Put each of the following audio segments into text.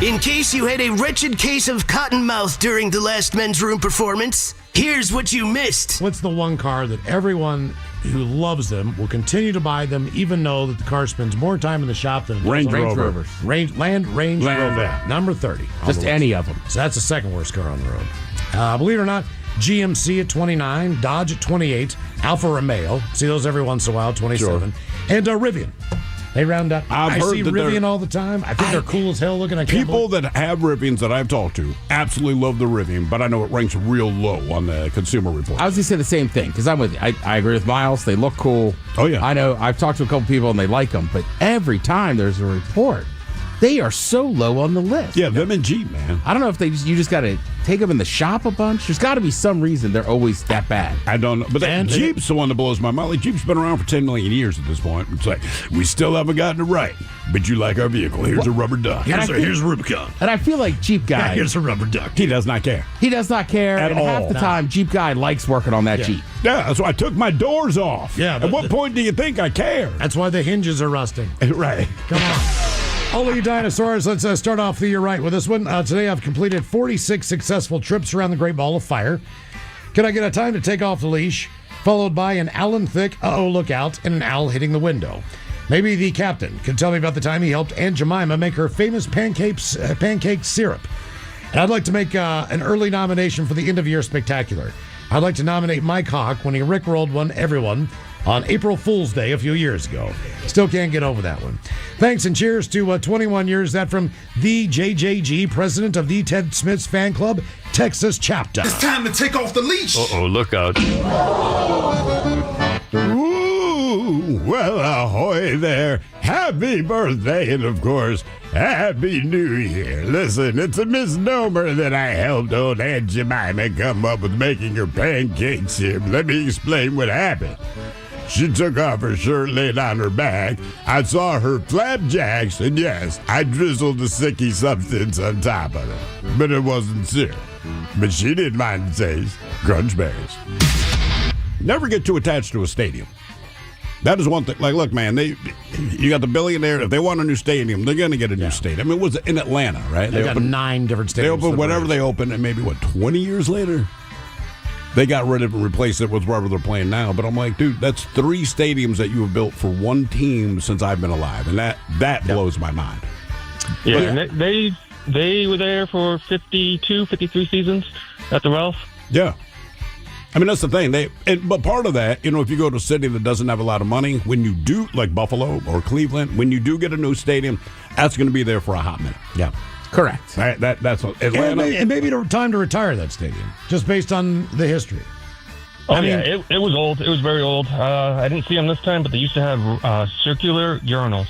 In case you had a wretched case of cotton mouth during the last Men's Room performance, here's what you missed. What's the one car that everyone who loves them will continue to buy them, even though that the car spends more time in the shop than it does Range on- Rover. Range Rover. Number 30. Just any of them. So that's the second worst car on the road. Believe it or not, GMC at 29, Dodge at 28, Alfa Romeo, see those every once in a while, 27, and Rivian. They round up. I've I heard see that they're- Rivian all the time. I think they're cool as hell looking. People that have Rivians that I've talked to absolutely love the Rivian, but I know it ranks real low on the Consumer Report. I was going to say the same thing because I'm with you. I agree with Miles. They look cool. Oh, yeah. I know. I've talked to a couple people and they like them, but every time there's a report, they are so low on the list. Yeah, them and Jeep, man. I don't know if you just got to take them in the shop a bunch. There's got to be some reason they're always that bad. I don't know. But Jeep's the one that blows my mind. Like, Jeep's been around for 10 million years at this point. It's like, we still haven't gotten it right, but you like our vehicle. Here's a rubber duck. Here's Rubicon. And I feel like Jeep guy, Here's a rubber duck. He does not care. he does not care. At and half all. the time, Jeep guy likes working on that Yeah. Jeep. Yeah, that's why I took my doors off. Yeah, At but- what point do you think I care? That's why the hinges are rusting. Right. Come on. All of you dinosaurs, let's start off the year right with this one. Today I've completed 46 successful trips around the Great Ball of Fire. Could I get a time to take off the leash, followed by an Alan Thicke, uh-oh, look out, and an owl hitting the window? Maybe the captain could tell me about the time he helped Aunt Jemima make her famous pancake syrup. And I'd like to make an early nomination for the end-of-year spectacular. I'd like to nominate Mike Hawk when he rickrolled everyone on April Fool's Day a few years ago. Still can't get over that one. Thanks and cheers to 21 years. That from the JJG, president of the Ted Smith's Fan Club, Texas chapter. It's time to take off the leash. Uh-oh, look out. Ooh, well, ahoy there. Happy birthday, and of course, Happy New Year. Listen, it's a misnomer that I helped old Aunt Jemima come up with making her pancake syrup. Let me explain what happened. She took off her shirt, laid on her back. I saw her flapjacks, and yes, I drizzled the sicky substance on top of it. But it wasn't syrup. But she didn't mind the taste. Crunch berries. Never get too attached to a stadium. That is one thing. Like, look, man, you got the billionaire. If they want a new stadium, they're going to get a new stadium. I mean, it was in Atlanta, right? They got 9 different stadiums. They opened whatever they opened, and maybe, 20 years later? They got rid of it and replaced it with wherever they're playing now. But I'm like, dude, that's 3 stadiums that you have built for one team since I've been alive. And that blows my mind. Yeah, and they were there for 52, 53 seasons at the Ralph. Yeah. I mean, that's the thing. But part of that, if you go to a city that doesn't have a lot of money, when you do, like Buffalo or Cleveland, when you do get a new stadium, that's going to be there for a hot minute. Yeah. Correct. That's Atlanta. And maybe time to retire that stadium, just based on the history. Oh, it was old. It was very old. I didn't see them this time, but they used to have circular urinals.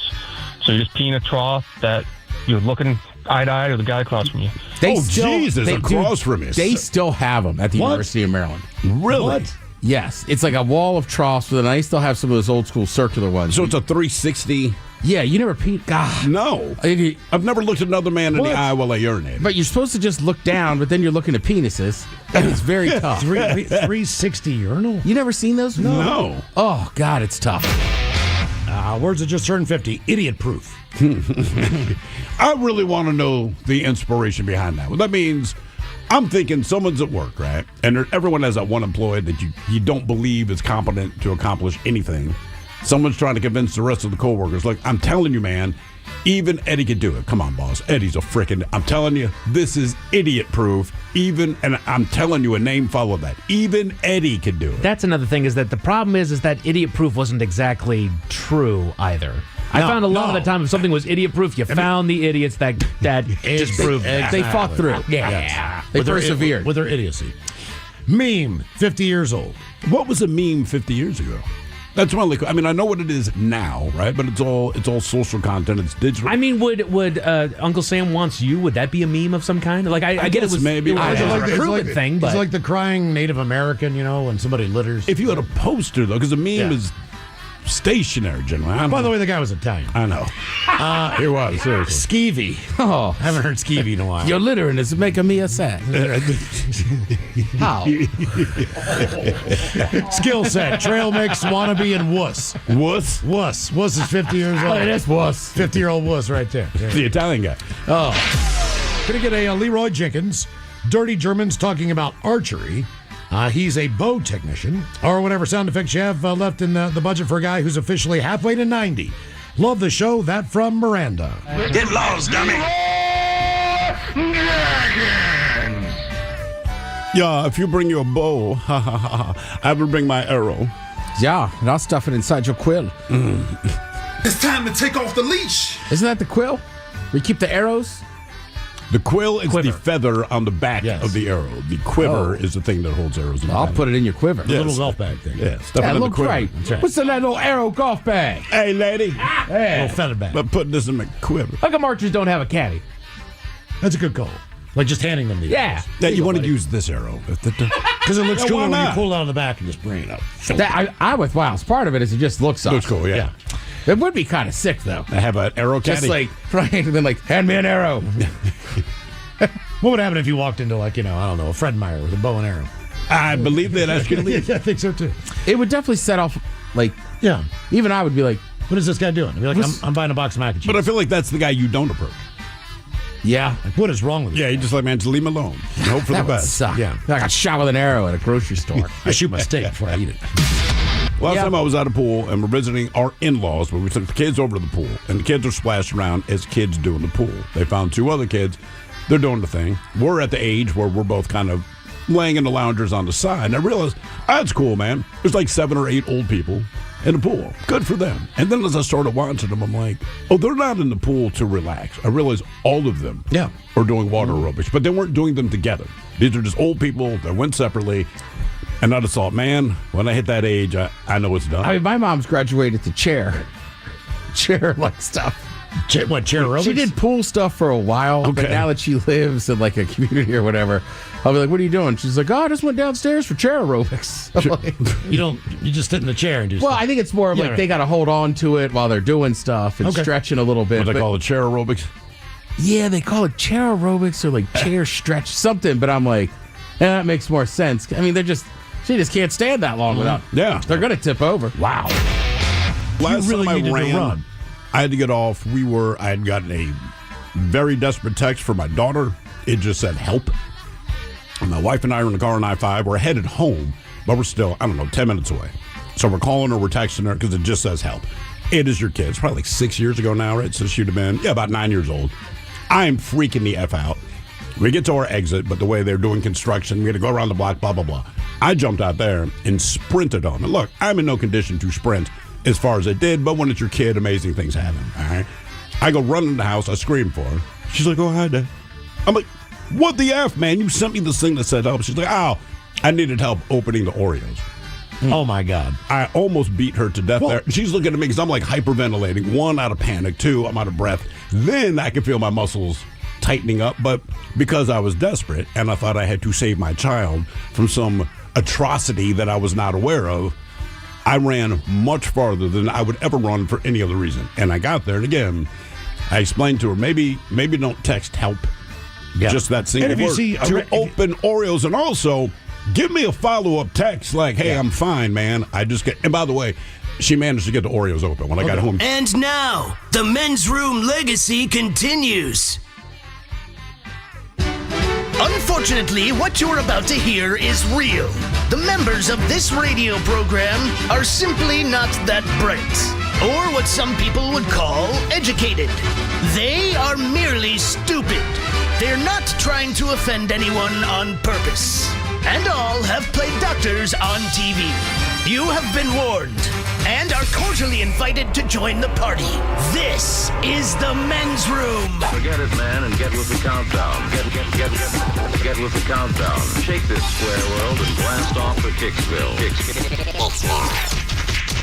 So you just pee in a trough that you're looking eye to eye to the guy across from you. Jesus, across from you. They still have them at the University of Maryland. Really? What? Yes. It's like a wall of troughs, but then I still have some of those old school circular ones. So it's a 360. Yeah, you never peed. God. No. I've never looked at another man in the eye while I urinate. But you're supposed to just look down, but then you're looking at penises, and it's very tough. 360 urinal? You never seen those? No. Oh, God, it's tough. Words that just turned 50. Idiot proof. I really want to know the inspiration behind that. Well, that means I'm thinking someone's at work, right? And everyone has that one employee that you don't believe is competent to accomplish anything. Someone's trying to convince the rest of the coworkers, look, I'm telling you, man, even Eddie could do it. Come on, boss. Eddie's a frickin', I'm telling you, this is idiot proof. And I'm telling you, a name followed that. Even Eddie could do it. That's another thing, is that the problem is that idiot proof wasn't exactly true either. I found a lot of the time if something was idiot proof, you found the idiots that just proved that. They fought through. Yeah. They persevered. With their idiocy. Meme, 50 years old. What was a meme 50 years ago? That's really cool. I mean, I know what it is now, right? But it's all social content. It's digital. I mean, would Uncle Sam Wants You, would that be a meme of some kind? Like, I get it was maybe. it was a recruitment thing, but It's like the crying Native American, when somebody litters. If you had a poster, though, because a meme is stationary, gentlemen. By the way, the guy was Italian. I know. He was, seriously. Skeevy. Oh, I haven't heard Skeevy in a while. your littering is making me sad. How? Skill set: trail mix, wannabe, and wuss. Wuss? Wuss. Wuss is 50 years old. Hey, that's wuss. 50-year-old wuss right there. The Italian guy. Gonna get a Leroy Jenkins. Dirty Germans talking about archery. He's a bow technician, or whatever sound effects you have left in the budget for a guy who's officially halfway to 90. Love the show. That from Miranda. Get lost, dummy. Yeah, if you bring your bow, I will bring my arrow. Yeah, and I'll stuff it inside your quill. It's time to take off the leash. Isn't that the quill? We keep the arrows? The quill is Quiver. the feather on the back Yes. of the arrow. The quiver is the thing that holds arrows in the I'll back. put it in your quiver. Yeah. Little golf bag thing. Yeah, stuff That it in the looks quiver. right. right. What's in that little arrow golf bag? Hey, lady, Hey. Little feather bag. I'm putting this in my quiver. How come archers don't have a caddy? That's a good call. Like just handing them the Yeah. Yeah, you want to use this arrow. Because it looks Yeah, cool why when you not? pull it out of the back and just bring it up. I'm with Wiles. Part of it is it just looks awesome. Looks cool, yeah. It would be kind of sick, though. I have an arrow caddy. Just like, right, and then like, hand me an arrow. What would happen if you walked into, like, I don't know, a Fred Meyer with a bow and arrow? I believe that that's going to leave. Yeah, I think so too. It would definitely set off, like, Yeah. even I would be like, What is this guy doing? I'd be like, I'm buying a box of mac and cheese. But I feel like that's the guy you don't approach. yeah, Like, what is wrong with you? Yeah, you just like, man, just leave him alone. And hope for that the would best. suck. Yeah. I got shot with an arrow at a grocery store. I shoot my steak before I eat it. Last Yeah. time I was at a pool and we're visiting our in-laws, where we took the kids over to the pool, and the kids are splashing around as kids do in the pool. They found two other kids. They're doing the thing. We're at the age where we're both kind of laying in the loungers on the side. And I realized, that's cool, man. There's like 7 or 8 old people in the pool. Good for them. And then as I started watching them, I'm like, oh, they're not in the pool to relax. I realized all of them are doing water aerobics, but they weren't doing them together. These are just old people that went separately. And I just thought, man, when I hit that age, I know it's done. I mean, my mom's graduated to chair like stuff. Chair aerobics? She did pool stuff for a while, but Okay. now that she lives in like a community or whatever, I'll be like, "What are you doing?" She's like, "Oh, I just went downstairs for chair aerobics." I'm like, You just sit in the chair and do well, stuff. I think it's more of Yeah, like right. they got to hold on to it while they're doing stuff and Okay. stretching a little bit. What they but- call it, chair aerobics? Yeah, they call it chair aerobics or like chair stretch something, but I'm like, that makes more sense. I mean, she just can't stand that long without. Yeah. They're gonna tip over. Wow. Last really time I needed to ran, run. I had to get off. I had gotten a very desperate text from my daughter. It just said help. And my wife and I are in the car on I-5. We're headed home, but we're still, 10 minutes away. So we're calling her, we're texting her because it just says help. It is your kids. Probably like 6 years ago now, right? So she'd have been, about 9 years old. I am freaking the F out. We get to our exit, but the way they're doing construction, we had to go around the block, blah, blah, blah. I jumped out there and sprinted on it. Look, I'm in no condition to sprint as far as I did, but when it's your kid, amazing things happen, all right? I go running in the house. I scream for her. She's like, oh, hi, Dad. I'm like, what the F, man? You sent me this thing that said help. She's like, oh, I needed help opening the Oreos. Oh, my God. I almost beat her to death there. She's looking at me because I'm like hyperventilating. 1, out of panic. 2, I'm out of breath. Then I can feel my muscles tightening up. But because I was desperate and I thought I had to save my child from some atrocity that I was not aware of, I ran much farther than I would ever run for any other reason. And I got there. And again, I explained to her, maybe don't text help. Yeah. Just that single And if you word. see to open Oreos. And also, give me a follow-up text like, hey, I'm fine, man. And by the way, she managed to get the Oreos open when I got home. And now, the men's room legacy continues. Unfortunately, what you're about to hear is real. The members of this radio program are simply not that bright, or what some people would call educated. They are merely stupid. They're not trying to offend anyone on purpose. And all have played doctors on TV. You have been warned and are cordially invited to join the party. This is the men's room. Forget it, man, and get with the countdown. Get with the countdown. Shake this square world and blast off for Kicksville.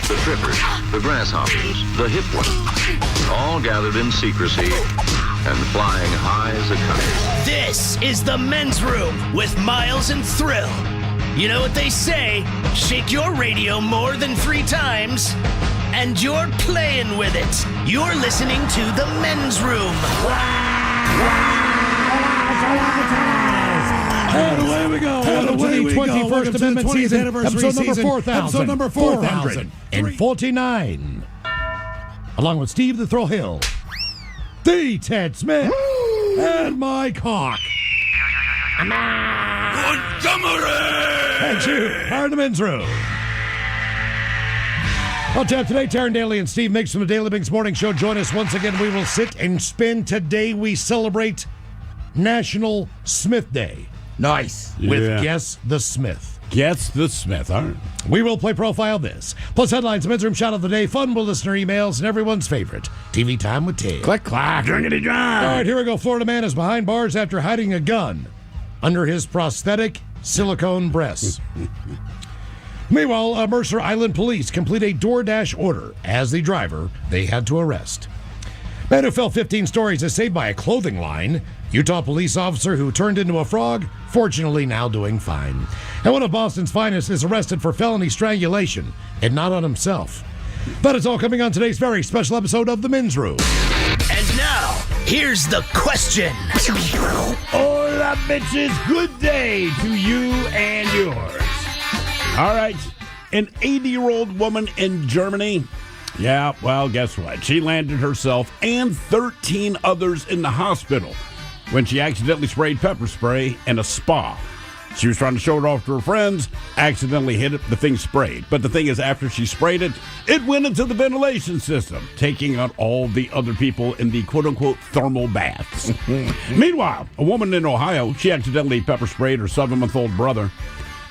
The trippers, the grasshoppers, the hip ones, all gathered in secrecy and flying high as a kite. This is the men's room with Miles and Thrill. You know what they say, shake your radio more than 3 times, and you're playing with it. You're listening to The Men's Room. And away we go. And away we go. 21st Amendment season, episode number 4,449. Along with Steve the Thrill Hill, the Ted Smith, and Mike Hawk. And you are in the Men's Room. On tap today, Taryn Daly and Steve Mix from the Daily Mix Morning Show. Join us once again. We will sit and spin. Today we celebrate National Smith Day. Nice. With Guess the Smith. Guess the Smith, all right. We will play Profile This. Plus headlines, Men's Room Shot of the Day, fun with listener emails, and everyone's favorite, TV Time with Ted. Click, clack. Drinkity dry. All right, here we go. Florida man is behind bars after hiding a gun under his prosthetic silicone breasts. Meanwhile, Mercer Island police complete a DoorDash order. As the driver, they had to arrest. Man who fell 15 stories is saved by a clothing line. Utah police officer who turned into a frog, fortunately now doing fine. And one of Boston's finest is arrested for felony strangulation, and not on himself. That is all coming on today's very special episode of The Men's Room. And now, here's the question. Hola, bitches. Good day to you and yours. All right. An 80-year-old woman in Germany. Yeah, well, guess what? She landed herself and 13 others in the hospital when she accidentally sprayed pepper spray in a spa. She was trying to show it off to her friends, accidentally hit it, the thing sprayed. But the thing is, after she sprayed it, it went into the ventilation system, taking out all the other people in the quote-unquote thermal baths. Meanwhile, a woman in Ohio, she accidentally pepper sprayed her 7-month-old brother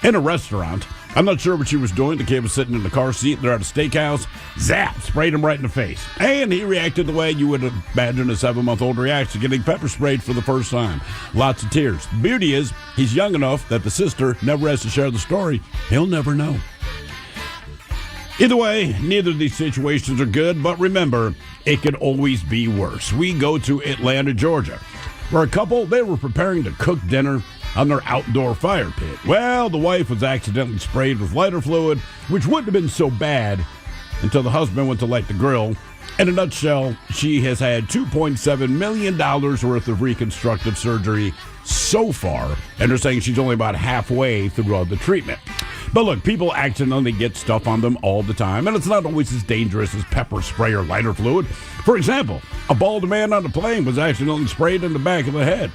in a restaurant. I'm not sure what she was doing. The kid was sitting in the car seat. They're at a steakhouse. Zap! Sprayed him right in the face. And he reacted the way you would imagine a 7-month-old reacts to getting pepper sprayed for the first time. Lots of tears. The beauty is, he's young enough that the sister never has to share the story. He'll never know. Either way, neither of these situations are good, but remember, it could always be worse. We go to Atlanta, Georgia, where a couple, they were preparing to cook dinner on their outdoor fire pit. Well, the wife was accidentally sprayed with lighter fluid, which wouldn't have been so bad until the husband went to light the grill. In a nutshell, she has had $2.7 million worth of reconstructive surgery so far, and they're saying she's only about halfway through all the treatment. But look, people accidentally get stuff on them all the time, and it's not always as dangerous as pepper spray or lighter fluid. For example, a bald man on a plane was accidentally sprayed in the back of the head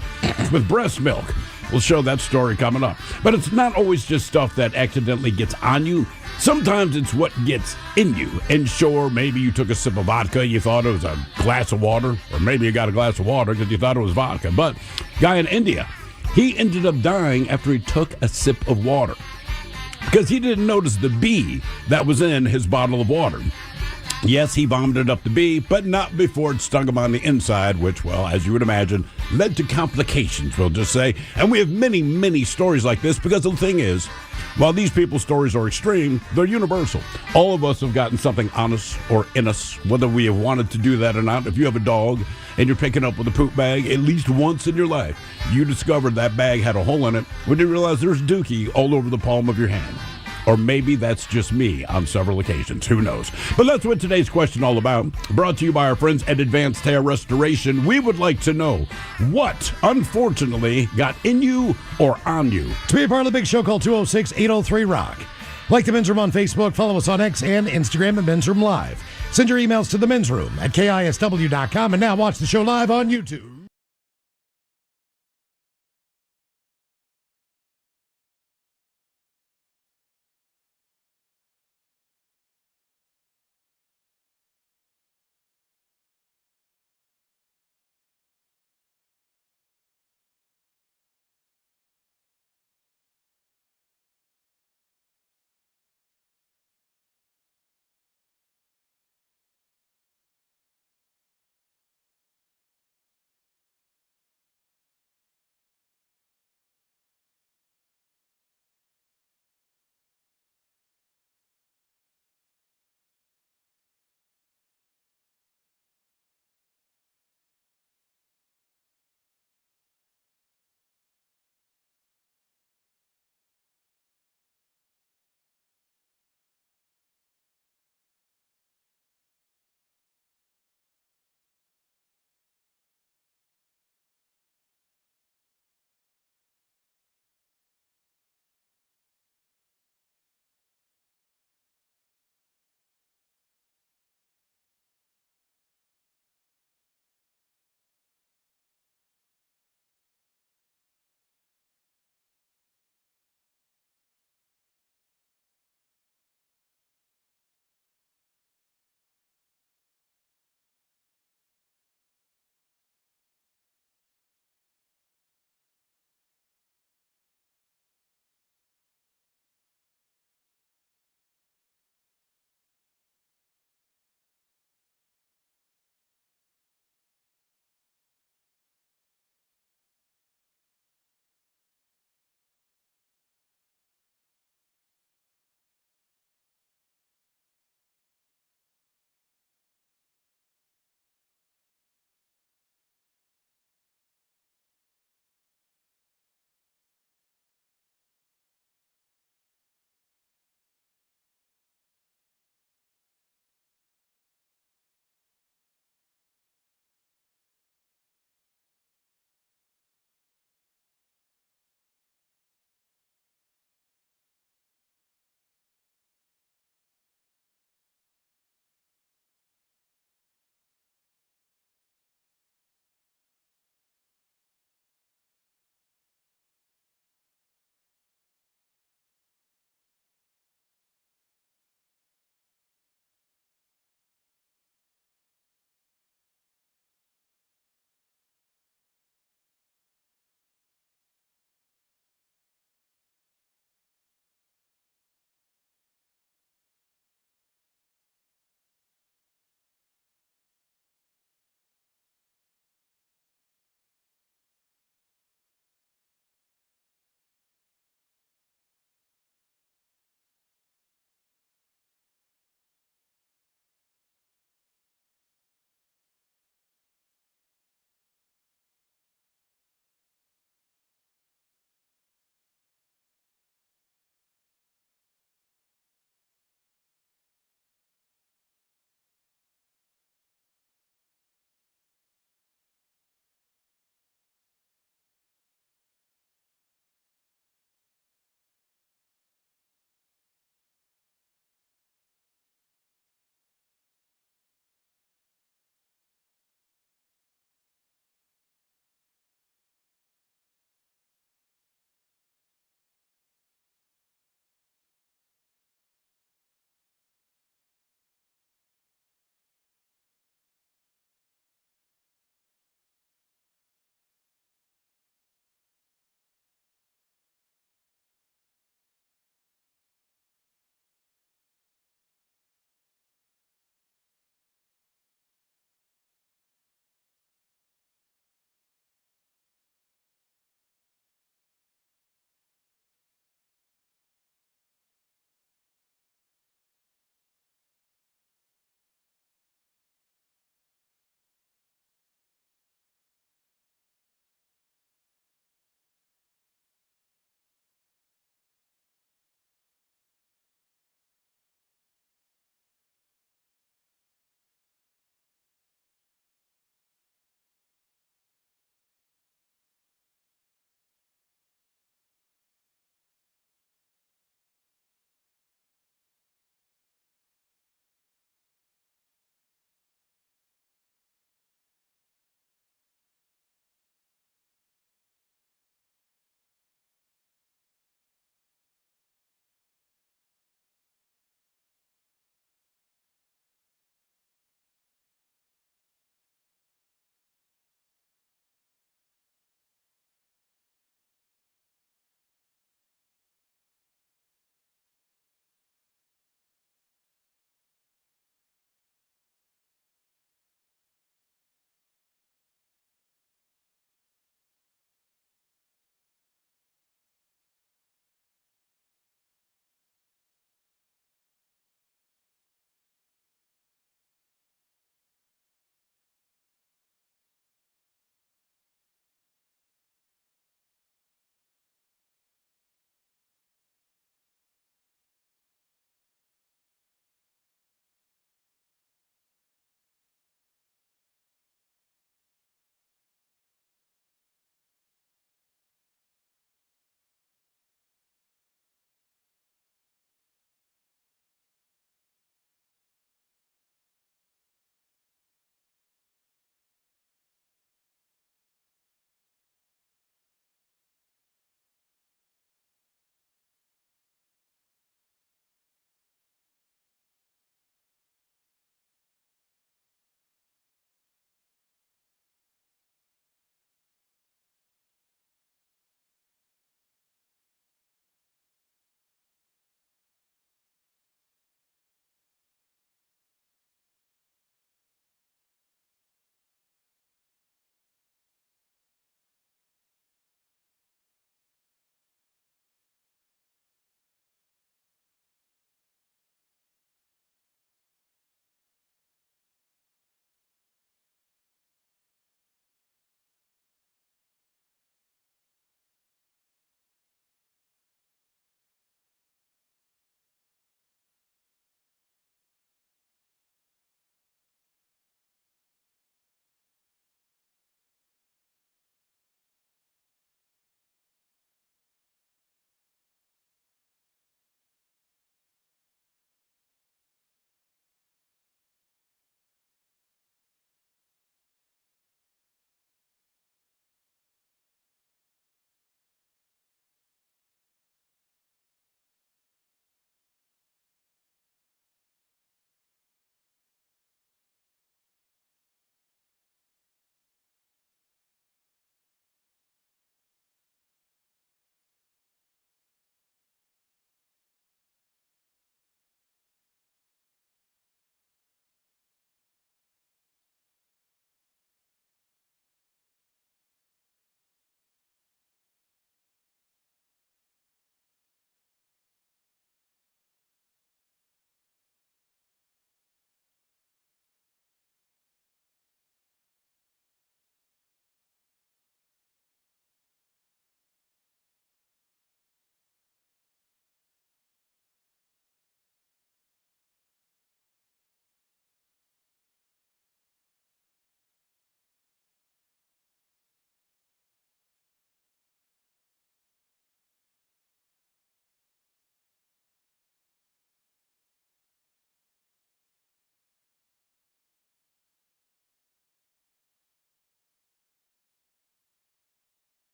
with breast milk. We'll show that story coming up. But it's not always just stuff that accidentally gets on you. Sometimes it's what gets in you. And sure, maybe you took a sip of vodka, you thought it was a glass of water, or maybe you got a glass of water because you thought it was vodka. But guy in India, he ended up dying after he took a sip of water because he didn't notice the bee that was in his bottle of water. Yes, he vomited up the bee, but not before it stung him on the inside, which, well, as you would imagine, led to complications, we'll just say. And we have many, many stories like this because the thing is, while these people's stories are extreme, they're universal. All of us have gotten something on us or in us, whether we have wanted to do that or not. If you have a dog and you're picking up with a poop bag, at least once in your life, you discovered that bag had a hole in it when you realize there's dookie all over the palm of your hand. Or maybe that's just me on several occasions. Who knows? But that's what today's question all about. Brought to you by our friends at Advanced Hair Restoration. We would like to know what, unfortunately, got in you or on you. To be a part of the big show, call 206-803-ROCK. Like the Men's Room on Facebook, follow us on X and Instagram at Men's Room Live. Send your emails to the Men's Room at KISW.com. And now watch the show live on YouTube.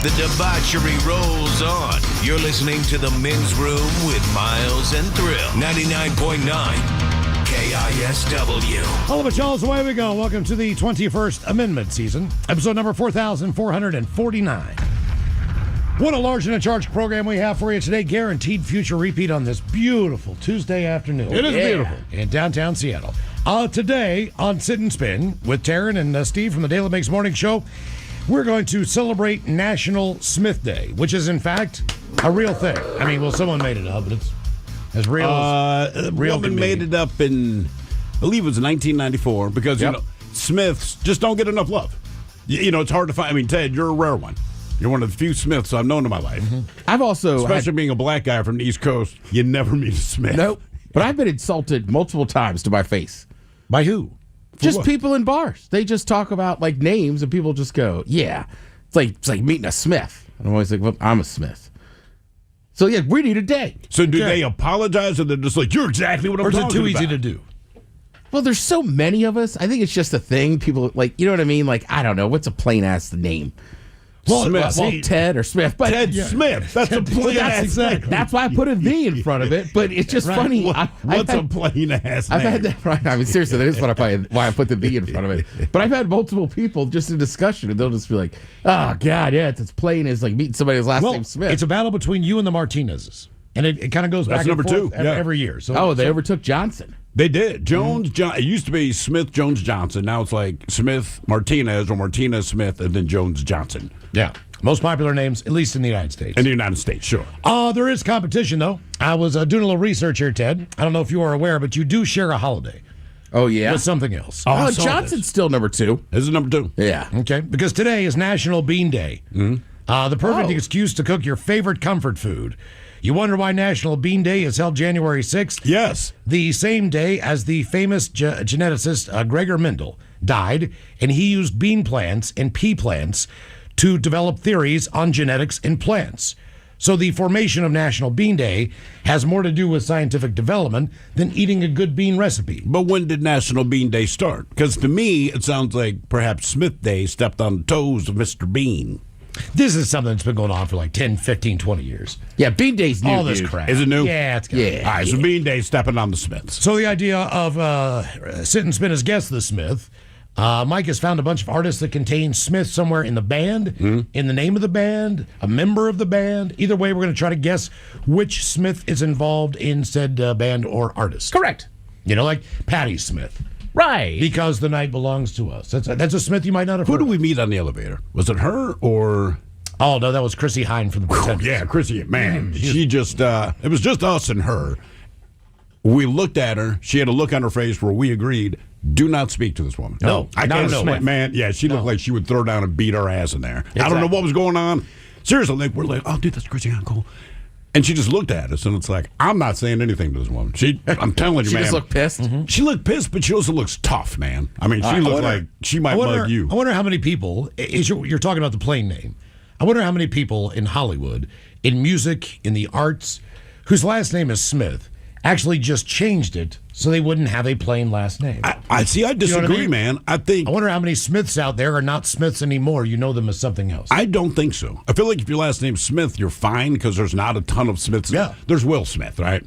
The debauchery rolls on. You're listening to The Men's Room with Miles and Thrill. 99.9 KISW. All of it, y'all, away we go. Welcome to the 21st Amendment season, episode number 4,449. What a large and in charge program we have for you today. Guaranteed future repeat on this beautiful Tuesday afternoon. It is beautiful. In downtown Seattle. Today on Sit and Spin with Taryn and Steve from the Daily Mix Morning Show, we're going to celebrate National Smith Day, which is, in fact, a real thing. I mean, well, someone made it up, but it's as real as real woman can be. made it up in, I believe it was 1994, because, Yep. you know, Smiths just don't get enough love. You know, it's hard to find. I mean, Ted, you're a rare one. You're one of the few Smiths I've known in my life. I've also Especially being a black guy from the East Coast, you never meet a Smith. nope. But I've been insulted multiple times to my face. By who? Just what? people in bars. They just talk about like names, and people just go, "Yeah." It's like meeting a Smith. And I'm always like, "Well, I'm a Smith." So yeah, we need a day. So do Okay. they apologize, or they're just like, "You're exactly what I'm Or is it talking too easy about." to do? Well, there's so many of us. I think it's just a thing. People like, you know what I mean? Like, I don't know, what's a plain ass name? Smith. Well, Ted or Smith, but Ted Smith. That's a plain ass exactly. name. that's why I put a V in front of it. But it's just funny. What's a plain ass name? I've had that. Right, I mean, seriously, that is why I put the V in front of it. But I've had multiple people just in discussion, and they'll just be like, "Oh God, yeah, it's as plain as like meeting somebody's last name Smith." It's a battle between you and the Martinezes. And it kind of goes That's back and number forth two, yeah. every year. So, oh, they overtook Johnson. They did. Jones, it used to be Smith, Jones, Johnson. Now it's like Smith, Martinez, or Martinez, Smith, and then Jones, Johnson. yeah. Most popular names, at least in the United States. In the United States, sure. There is competition, though. I was doing a little research here, Ted. I don't know if you are aware, but you do share a holiday Oh yeah. with something else. I Oh, saw Johnson's still number 2. This is number 2. Yeah. Okay, because today is National Bean Day. The perfect Oh. excuse to cook your favorite comfort food. You wonder why National Bean Day is held January 6th? Yes. The same day as the famous geneticist Gregor Mendel died, and he used bean plants and pea plants to develop theories on genetics in plants. So the formation of National Bean Day has more to do with scientific development than eating a good bean recipe. But when did National Bean Day start? Because to me, it sounds like perhaps Smith Day stepped on the toes of Mr. Bean. This is something that's been going on for like 10, 15, 20 years. Yeah, Bean Day's new. All this dude. crap. Is it new? Yeah, it's got Yeah. All right, so Bean Day stepping on the Smiths. So the idea of sit and spin as guess the Smith. Mike has found a bunch of artists that contain Smith somewhere in the band, in the name of the band, a member of the band. Either way, we're going to try to guess which Smith is involved in said band or artist. Correct. You know, like Patti Smith, Right. because the night belongs to us. That's a Smith you might not have Who heard do of. we meet on the elevator? Was it her or... Oh, no, that was Chrissy Hine from the Pretenders. Yeah, Chrissy, man. She just, it was just us and her. We looked at her. She had a look on her face where we agreed, do not speak to this woman. No, I not can't a Smith. man. Yeah, she looked like she would throw down and beat our ass in there. I don't know what was going on. Seriously, like, we're like, oh, dude, that's Chrissy Hine, cool. And she just looked at us, and it's like, I'm not saying anything to this woman. I'm telling you, She man. just looked pissed. She looked pissed, but she also looks tough, man. I mean, she looked like she might mug you. I wonder how many people, you're talking about the plain name. I wonder how many people in Hollywood, in music, in the arts, whose last name is Smith, actually just changed it so they wouldn't have a plain last name. I see. I You know what I disagree, mean? man. I think I wonder how many Smiths out there are not Smiths anymore. You know them as something else. I don't think so. I feel like if your last name's Smith, you're fine because there's not a ton of Smiths. Yeah. There's Will Smith, right?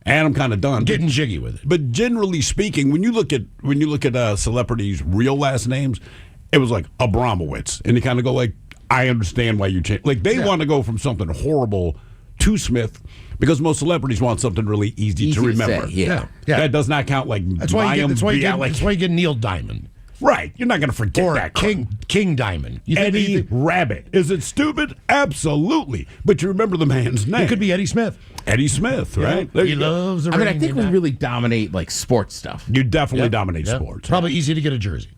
And I'm kind of done. Getting jiggy with it. But generally speaking, when you look at celebrities' real last names, it was like Abramowitz, and you kind of go like, I understand why you changed. Like they want to go from something horrible to Smith because most celebrities want something really easy to remember. say, yeah. Yeah. That does not count like That's why you Mayim get Bialik. Neil Diamond Right. You're not going to forget or that. King Diamond. You think- Eddie you think- Rabbit. Is it stupid? Absolutely. But you remember the man's name. It could be Eddie Smith. Eddie Smith, right? There He you go. loves the I mean, I rain, think you we know. really dominate like sports stuff. You definitely Yep. dominate Yep. sports. Probably easy to get a jersey.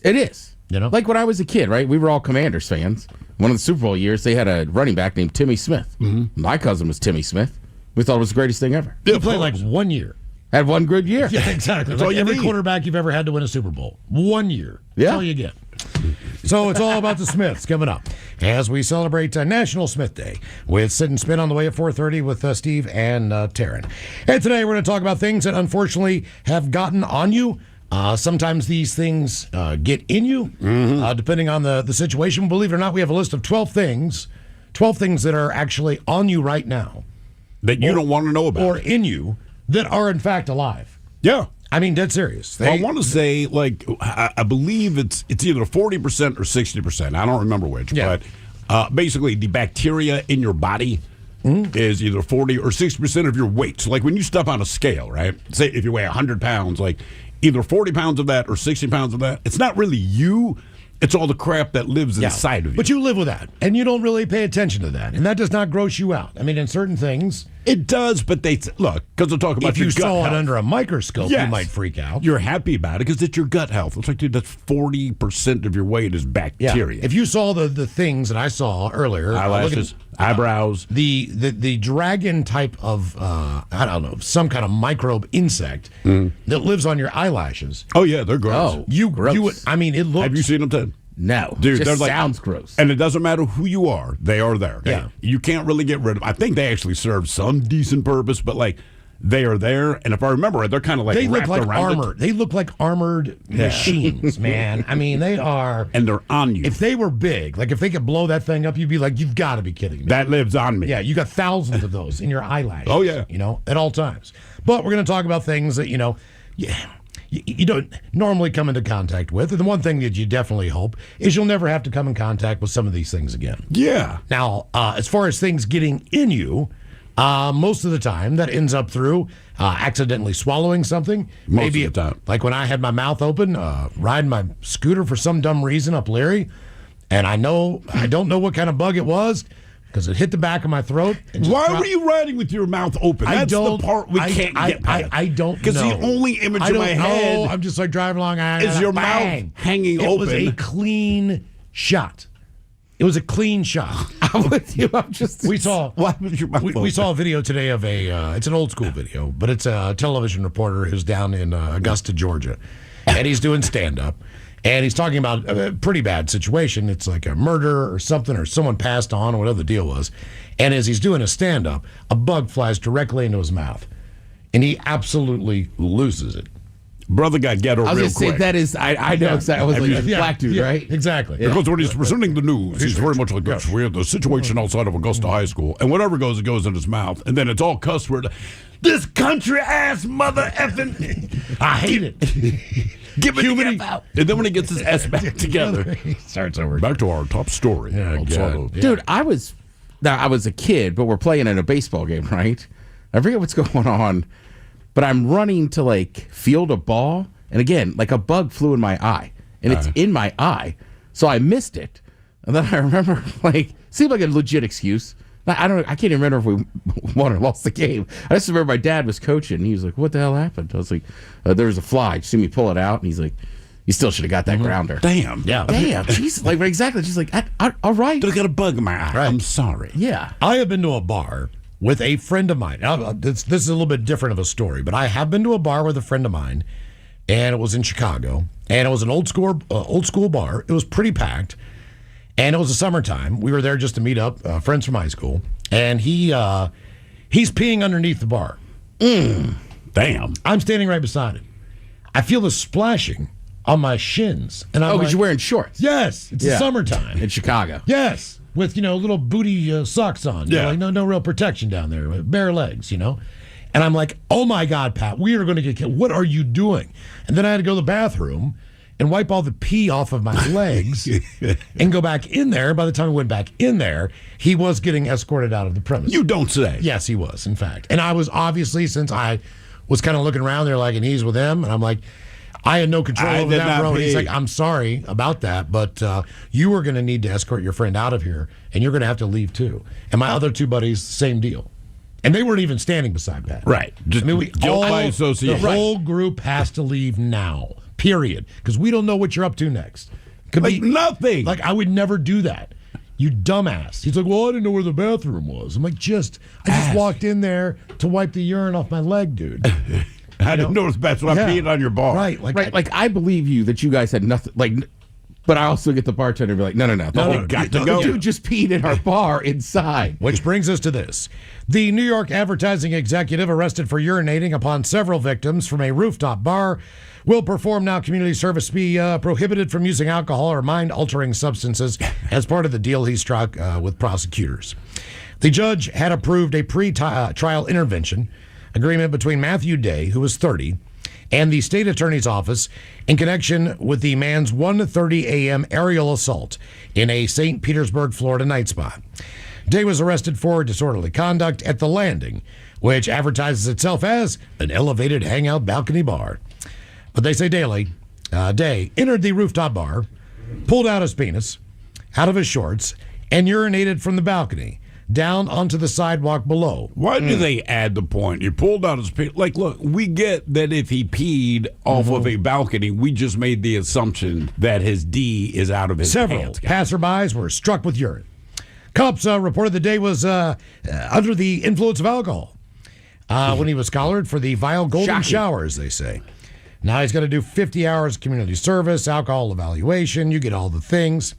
It is. You know? Like when I was a kid, right? We were all Commanders fans. One of the Super Bowl years, they had a running back named Timmy Smith. Mm-hmm. My cousin was Timmy Smith. We thought it was the greatest thing ever. He played like 1 year. Had one good year. Yeah, exactly. That's all Like you every need. quarterback you've ever had to win a Super Bowl. 1 year. That's Yeah. all you get. So it's all about the Smiths coming up as we celebrate National Smith Day with Sit and Spin on the way at 4:30 with Steve and Taryn. And today we're going to talk about things that unfortunately have gotten on you Sometimes these things get in you, depending on the situation. Believe it or not, we have a list of 12 things that are actually on you right now. That you don't want to know about. Or in you that are, in fact, alive. Yeah. I mean, dead serious. I want to say, like, I believe it's either 40% or 60%. I don't remember which. Yeah. But basically, the bacteria in your body is either 40 or 60% of your weight. So, like, when you step on a scale, right? Say if you weigh 100 pounds, like, either 40 pounds of that or 60 pounds of that, it's not really you. It's all the crap that lives inside of you. But you live with that, and you don't really pay attention to that. And that does not gross you out. I mean, in certain things... It does, but look, because they're talking about if your you gut saw health. it under a microscope, Yes. you might freak out. You're happy about it because it's your gut health. It's like, dude, that's 40% of your weight is bacteria. If you saw the things that I saw earlier, Eyelashes, eyebrows. The dragon type of, I don't know, some kind of microbe insect that lives on your eyelashes. Oh, yeah, they're gross. Oh, You gross. would, I mean, it looks... Have you seen them, Ted? No, Dude, just they're like, sounds gross. And it doesn't matter who you are, they are there. Yeah. You can't really get rid of them. I think they actually serve some decent purpose, but like they are there. And if I remember right, they're kind of like They look wrapped like around armor. it. They look like armored machines, man. I mean, they are... And they're on you. If they were big, like if they could blow that thing up, you'd be like, you've got to be kidding me. That lives on me. Yeah, you got thousands of those in your eyelashes. Oh, yeah. You know, at all times. But we're going to talk about things that, you don't normally come into contact with. And the one thing that you definitely hope is you'll never have to come in contact with some of these things again. Yeah. Now, as far as things getting in you, most of the time that ends up through accidentally swallowing something. Most of the time. Like when I had my mouth open, riding my scooter for some dumb reason up Leary, and I don't know what kind of bug it was, because it hit the back of my throat. Why were you riding with your mouth open? That's the part we can't get past. I don't know. Because the only image in my head I'm just like driving along. is your bang. mouth hanging It open. was a clean shot. It was a clean shot. I'm with you. I'm just. We saw. Why was your mouth We open? saw a video today of it's an old school video, but it's a television reporter who's down in Augusta, Georgia, and he's doing stand up. And he's talking about a pretty bad situation. It's like a murder or something, or someone passed on, or whatever the deal was. And as he's doing a stand-up, a bug flies directly into his mouth. And he absolutely loses it. Brother got ghetto I was real going to say quick. that is. I know exactly. I was like a black dude, right? Exactly. Because when he's presenting the news, he's very much like this. We have the situation outside of Augusta High School, and whatever goes, it goes in his mouth, and then it's all cuss word. This country ass mother effing. I hate it. Give it the F out. And then when he gets his S back together, He starts over. back to our top story. Yeah, outside God. of- Dude, I was a kid, but we're playing in a baseball game, right? I forget what's going on, but I'm running to like field a ball, and again, like a bug flew in my eye, and it's in my eye, so I missed it. And then I remember, like, seemed like a legit excuse. I can't even remember if we won or lost the game. I just remember my dad was coaching, and he was like, "What the hell happened?" I was like, "There was a fly. Did you see me pull it out?" And he's like, "You still should have got that grounder." Damn. Yeah. Damn, jeez, like exactly. She's like, "All right, I got a bug in my eye. Right. I'm sorry. yeah." I have been to a bar with a friend of mine. Now, this is a little bit different of a story, but I have been to a bar with a friend of mine, and it was in Chicago, and it was an old school bar. It was pretty packed, and it was the summertime. We were there just to meet up, friends from high school, and he's peeing underneath the bar. Damn. I'm standing right beside him. I feel the splashing on my shins, and I'm Oh, because like, you're wearing shorts. yes, it's the Yeah. summertime. In Chicago. Yes, with little booty socks on. You know, Yeah. like no real protection down there, bare legs. And I'm like, oh my God, Pat, we are going to get killed. What are you doing? And then I had to go to the bathroom and wipe all the pee off of my legs and go back in there. By the time I went back in there, he was getting escorted out of the premise. You don't say. Yes, he was, in fact. And I was obviously, since I was kind of looking around there like, and he's with him, and I'm like, I had no control I over did that, not bro. And he's pee. like, I'm sorry about that, but you are going to need to escort your friend out of here, and you're going to have to leave too. And my other two buddies, same deal. And they weren't even standing beside Pat. Right. Just guilt by association. The whole group has to leave now, period. Because we don't know what you're up to next. Could Like nothing. Like, I would never do that. You dumbass. He's like, well, I didn't know where the bathroom was. I'm like, I just walked in there to wipe the urine off my leg, dude. I didn't notice that's what Yeah. I'm peeing on your bar. Right. Right, like I believe you that you guys had nothing. Like But I also get the bartender to be like, no. The dude just peed in our bar inside. Which brings us to this. The New York advertising executive arrested for urinating upon several victims from a rooftop bar will perform now community service, be prohibited from using alcohol or mind-altering substances as part of the deal he struck with prosecutors. The judge had approved a pre-trial intervention agreement between Matthew Day, who was 30, and the state attorney's office in connection with the man's 1:30 a.m. aerial assault in a St. Petersburg, Florida night spot. Day was arrested for disorderly conduct at the Landing, which advertises itself as an elevated hangout balcony bar. But they say Day entered the rooftop bar, pulled out his penis out of his shorts, and urinated from the balcony down onto the sidewalk below. Why do they add the point? You pulled out his penis. Like, look, we get that if he peed off of a balcony, we just made the assumption that his D is out of his Several pants. passerbys were struck with urine. Cops reported the Day was under the influence of alcohol when he was collared for the vile golden showers, they say. Now he's going to do 50 hours of community service, alcohol evaluation. You get all the things.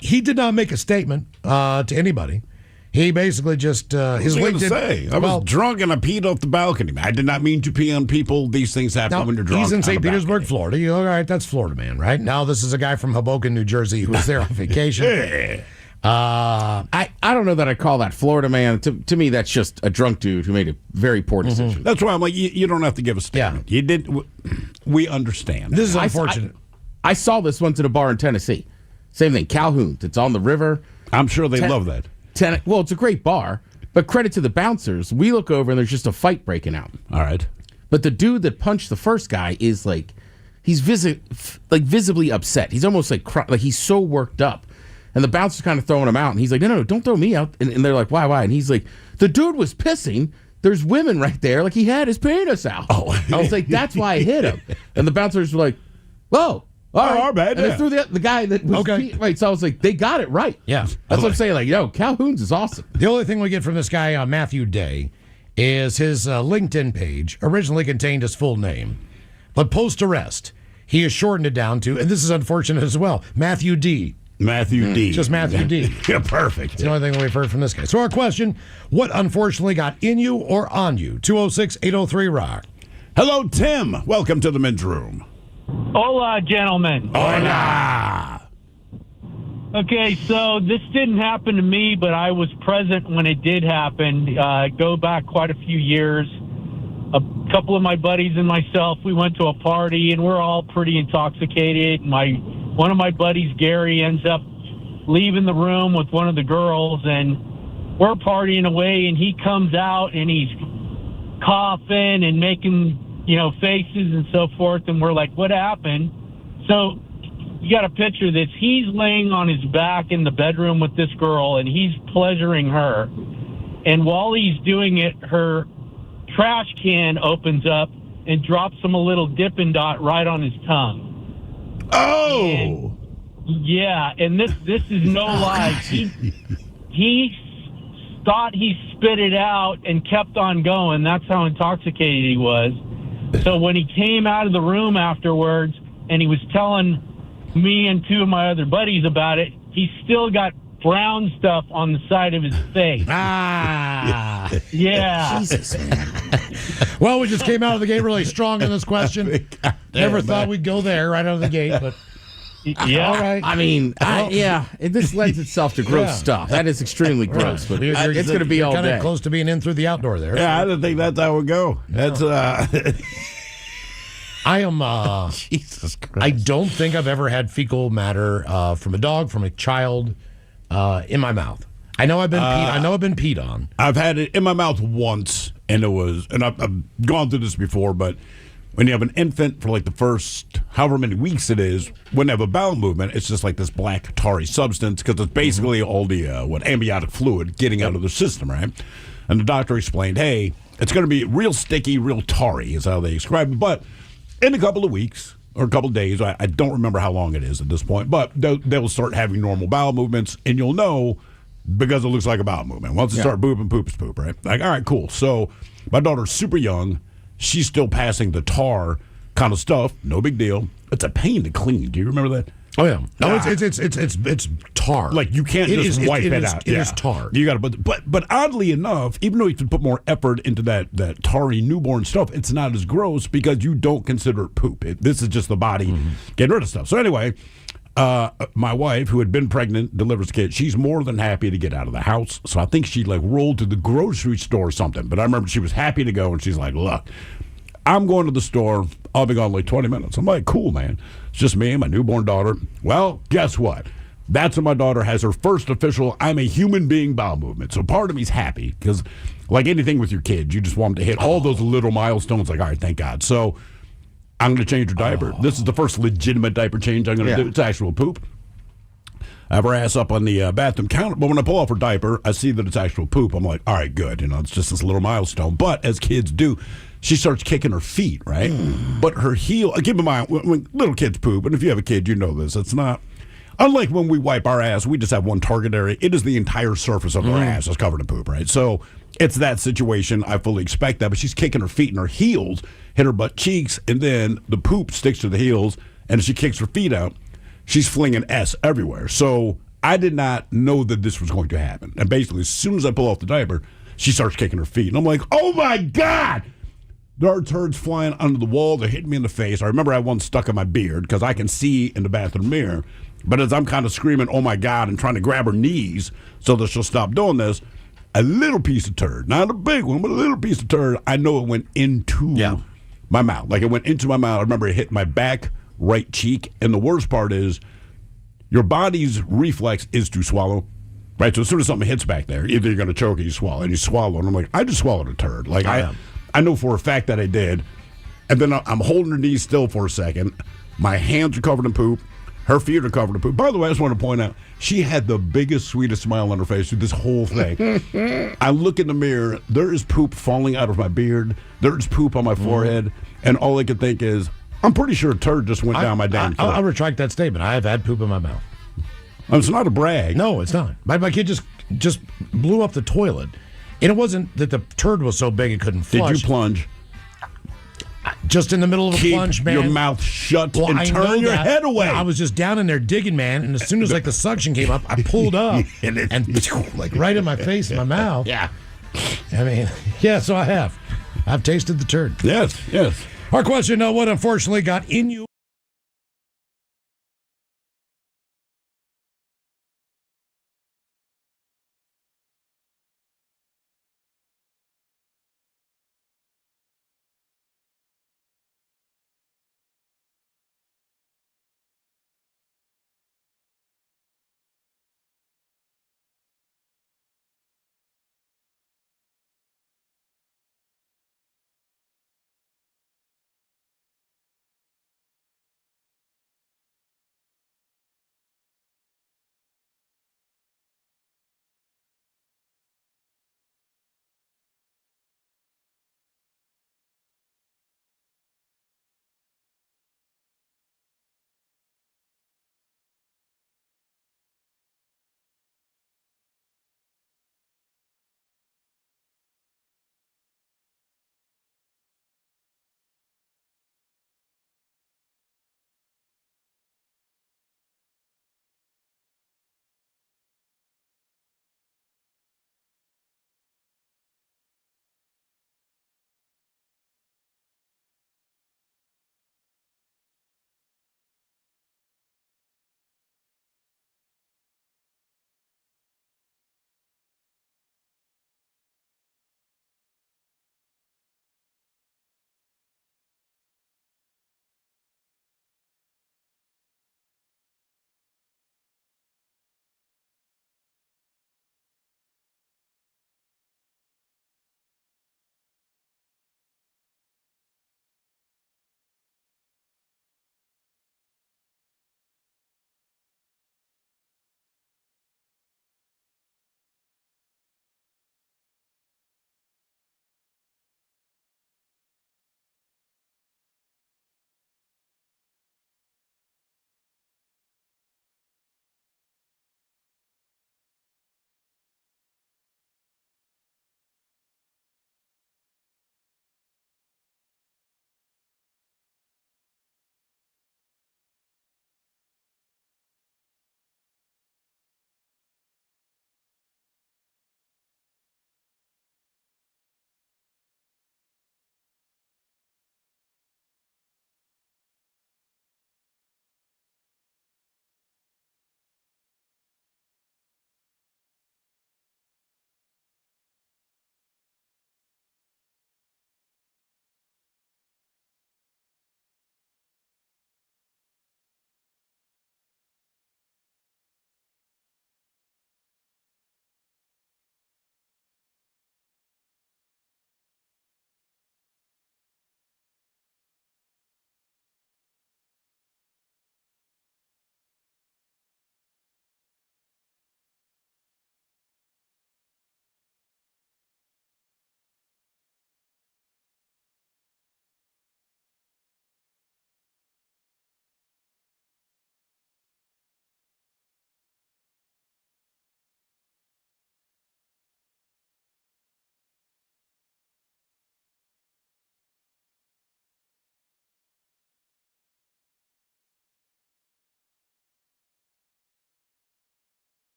He did not make a statement to anybody. He basically just his LinkedIn. I was drunk and I peed off the balcony. I did not mean to pee on people. These things happen when you're drunk. He's in St. Petersburg, balcony. Florida. You go, all right, that's Florida man, right? Now this is a guy from Hoboken, New Jersey, who was there on vacation. I don't know that I call that Florida man. To me, that's just a drunk dude who made a very poor decision. That's why I'm like, you don't have to give a statement. Yeah. You did. We understand. This is unfortunate. I saw this once at a bar in Tennessee. Same thing, Calhoun's. It's on the river. I'm sure they love that. Well, it's a great bar, but credit to the bouncers. We look over and there's just a fight breaking out. All right. But the dude that punched the first guy is like, he's visibly upset. He's almost like he's so worked up. And the bouncer's kind of throwing him out. And he's like, no, don't throw me out. And they're like, why? And he's like, the dude was pissing. There's women right there. Like, he had his penis out. Oh. I was like, that's why I hit him. And the bouncers were like, whoa. All right. Our bad. And they threw the guy that was right. So I was like, they got it right. Yeah. That's what I'm saying. Like, Calhoun's is awesome. The only thing we get from this guy, Matthew Day, is his LinkedIn page originally contained his full name. But post-arrest, he has shortened it down to, and this is unfortunate as well, Matthew D. Matthew D. Just Matthew D. Yeah, perfect. It's the only thing we've heard from this guy. So our question, what unfortunately got in you or on you? 206-803-ROCK. Hello, Tim. Welcome to the men's room. Hola, gentlemen. Hola. Okay, so this didn't happen to me, but I was present when it did happen. Go back quite a few years. A couple of my buddies and myself, we went to a party, and we're all pretty intoxicated. One of my buddies, Gary, ends up leaving the room with one of the girls, and we're partying away, and he comes out, and he's coughing and making, faces and so forth, and we're like, what happened? So you got to picture this. He's laying on his back in the bedroom with this girl, and he's pleasuring her. And while he's doing it, her trash can opens up and drops him a little Dippin' Dot right on his tongue. Oh! And, yeah, and this is no lie. He thought he spit it out and kept on going. That's how intoxicated he was. So when he came out of the room afterwards and he was telling me and two of my other buddies about it, he still got brown stuff on the side of his face. Yeah. Jesus, man. Well, we just came out of the gate really strong in this question. Never thought we'd go there right out of the gate, but yeah. All right. I mean, this lends itself to gross stuff. That is extremely gross, but it's going to be all kind day. of close to being in through the outdoor there. Yeah, I didn't think that's how it would go. That's I am. Jesus Christ. I don't think I've ever had fecal matter from a dog, from a child, in my mouth. I know I've been peed. I know I've been peed on. I've had it in my mouth once, and I've gone through this before, but when you have an infant for like the first however many weeks it is, when they have a bowel movement, it's just like this black tarry substance because it's basically all the amniotic fluid getting out of the system, right? And the doctor explained, hey, it's going to be real sticky, real tarry is how they describe it. But in a couple of weeks or a couple of days, I don't remember how long it is at this point, but they'll start having normal bowel movements, and you'll know because it looks like a bowel movement. Once they start booping, poop is poop, right? Like, all right, cool. So my daughter's super young. She's still passing the tar kind of stuff. No big deal. It's a pain to clean. Do you remember that? Oh yeah, no, it's tar. Like you can't just wipe it out. It is tar. You got to, but oddly enough, even though you can put more effort into that tarry newborn stuff, it's not as gross because you don't consider it poop. This is just the body getting rid of stuff. So anyway, my wife, who had been pregnant, delivers a kid. She's more than happy to get out of the house. So I think she like rolled to the grocery store or something. But I remember she was happy to go, and she's like, "Look, I'm going to the store. I'll be gone like 20 minutes." I'm like, "Cool, man. It's just me and my newborn daughter." Well, guess what? That's when my daughter has her first official "I'm a human being" bowel movement. So part of me's happy because, like anything with your kids, you just want them to hit all those little milestones. Like, all right, thank God. So I'm going to change her diaper. This is the first legitimate diaper change I'm going to do. It's actual poop. I have her ass up on the bathroom counter, but when I pull off her diaper, I see that it's actual poop. I'm like, all right, good. It's just this little milestone. But as kids do, she starts kicking her feet, right? But her heel, keep in mind, when little kids poop, and if you have a kid, you know this, it's not, unlike when we wipe our ass, we just have one target area. It is the entire surface of our ass is covered in poop, right? So it's that situation. I fully expect that. But she's kicking her feet, and her heels hit her butt cheeks, and then the poop sticks to the heels, and as she kicks her feet out, she's flinging S everywhere. So I did not know that this was going to happen. And basically, as soon as I pull off the diaper, she starts kicking her feet. And I'm like, oh, my God! There are turds flying under the wall. They're hitting me in the face. I remember I had one stuck in my beard because I can see in the bathroom mirror. But as I'm kind of screaming, oh, my God, and trying to grab her knees so that she'll stop doing this, a little piece of turd, not a big one, but a little piece of turd, I know it went into my mouth. Like it went into my mouth. I remember it hit my back right cheek. And the worst part is your body's reflex is to swallow. Right? So as soon as something hits back there, either you're going to choke or you swallow. And you swallow. And I'm like, I just swallowed a turd. Like I know for a fact that I did. And then I'm holding her knees still for a second. My hands are covered in poop. Her feet are covered in poop. By the way, I just want to point out, she had the biggest, sweetest smile on her face through this whole thing. I look in the mirror. There is poop falling out of my beard. There's poop on my forehead. And all I could think is, I'm pretty sure a turd just went down my damn throat. I'll retract that statement. I have had poop in my mouth. It's not a brag. No, it's not. My kid just blew up the toilet. And it wasn't that the turd was so big it couldn't flush. Did you plunge? Just in the middle of a plunge, man. Keep your mouth shut and turn your head away. I was just down in there digging, man, and as soon as like the suction came up, I pulled up and like right in my face and my mouth. Yeah. I mean, yeah, so I have. I've tasted the turd. Yes. Our question, what unfortunately got in you?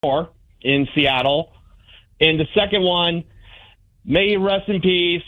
War in Seattle. And the second one, may he rest in peace,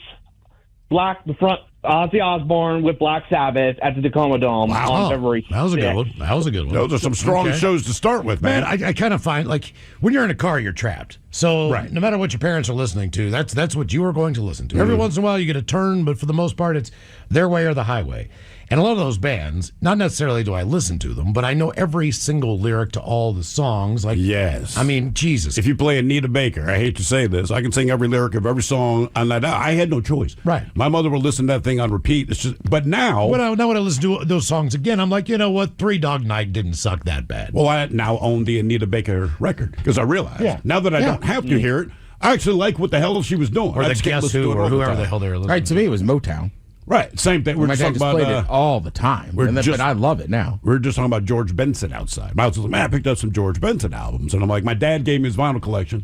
Ozzy Osbourne with Black Sabbath at the Tacoma Dome on February 6th. That was a good one. That was a good one. Those are some strong shows to start with, man. I kind of find, like, when you're in a car, you're trapped. So no matter what your parents are listening to, that's what you are going to listen to. Every once in a while, you get a turn, but for the most part, it's their way or the highway. And a lot of those bands, not necessarily do I listen to them, but I know every single lyric to all the songs. Like, yes. I mean, Jesus. If you play Anita Baker, I hate to say this, I can sing every lyric of every song on that. I had no choice. Right. My mother would listen to that thing on repeat. It's just, but now. When I listen to those songs again, I'm like, you know what? Three Dog Night didn't suck that bad. Well, I now own the Anita Baker record because I realize now that I don't have to hear it, I actually like what the hell she was doing. Or the Guess Who, or whoever the hell they were listening to. Right, to me, it was Motown. Right, same thing. My dad just played it all the time, but I love it now. We're just talking about George Benson outside. Miles was like, man, I picked up some George Benson albums. And I'm like, my dad gave me his vinyl collection.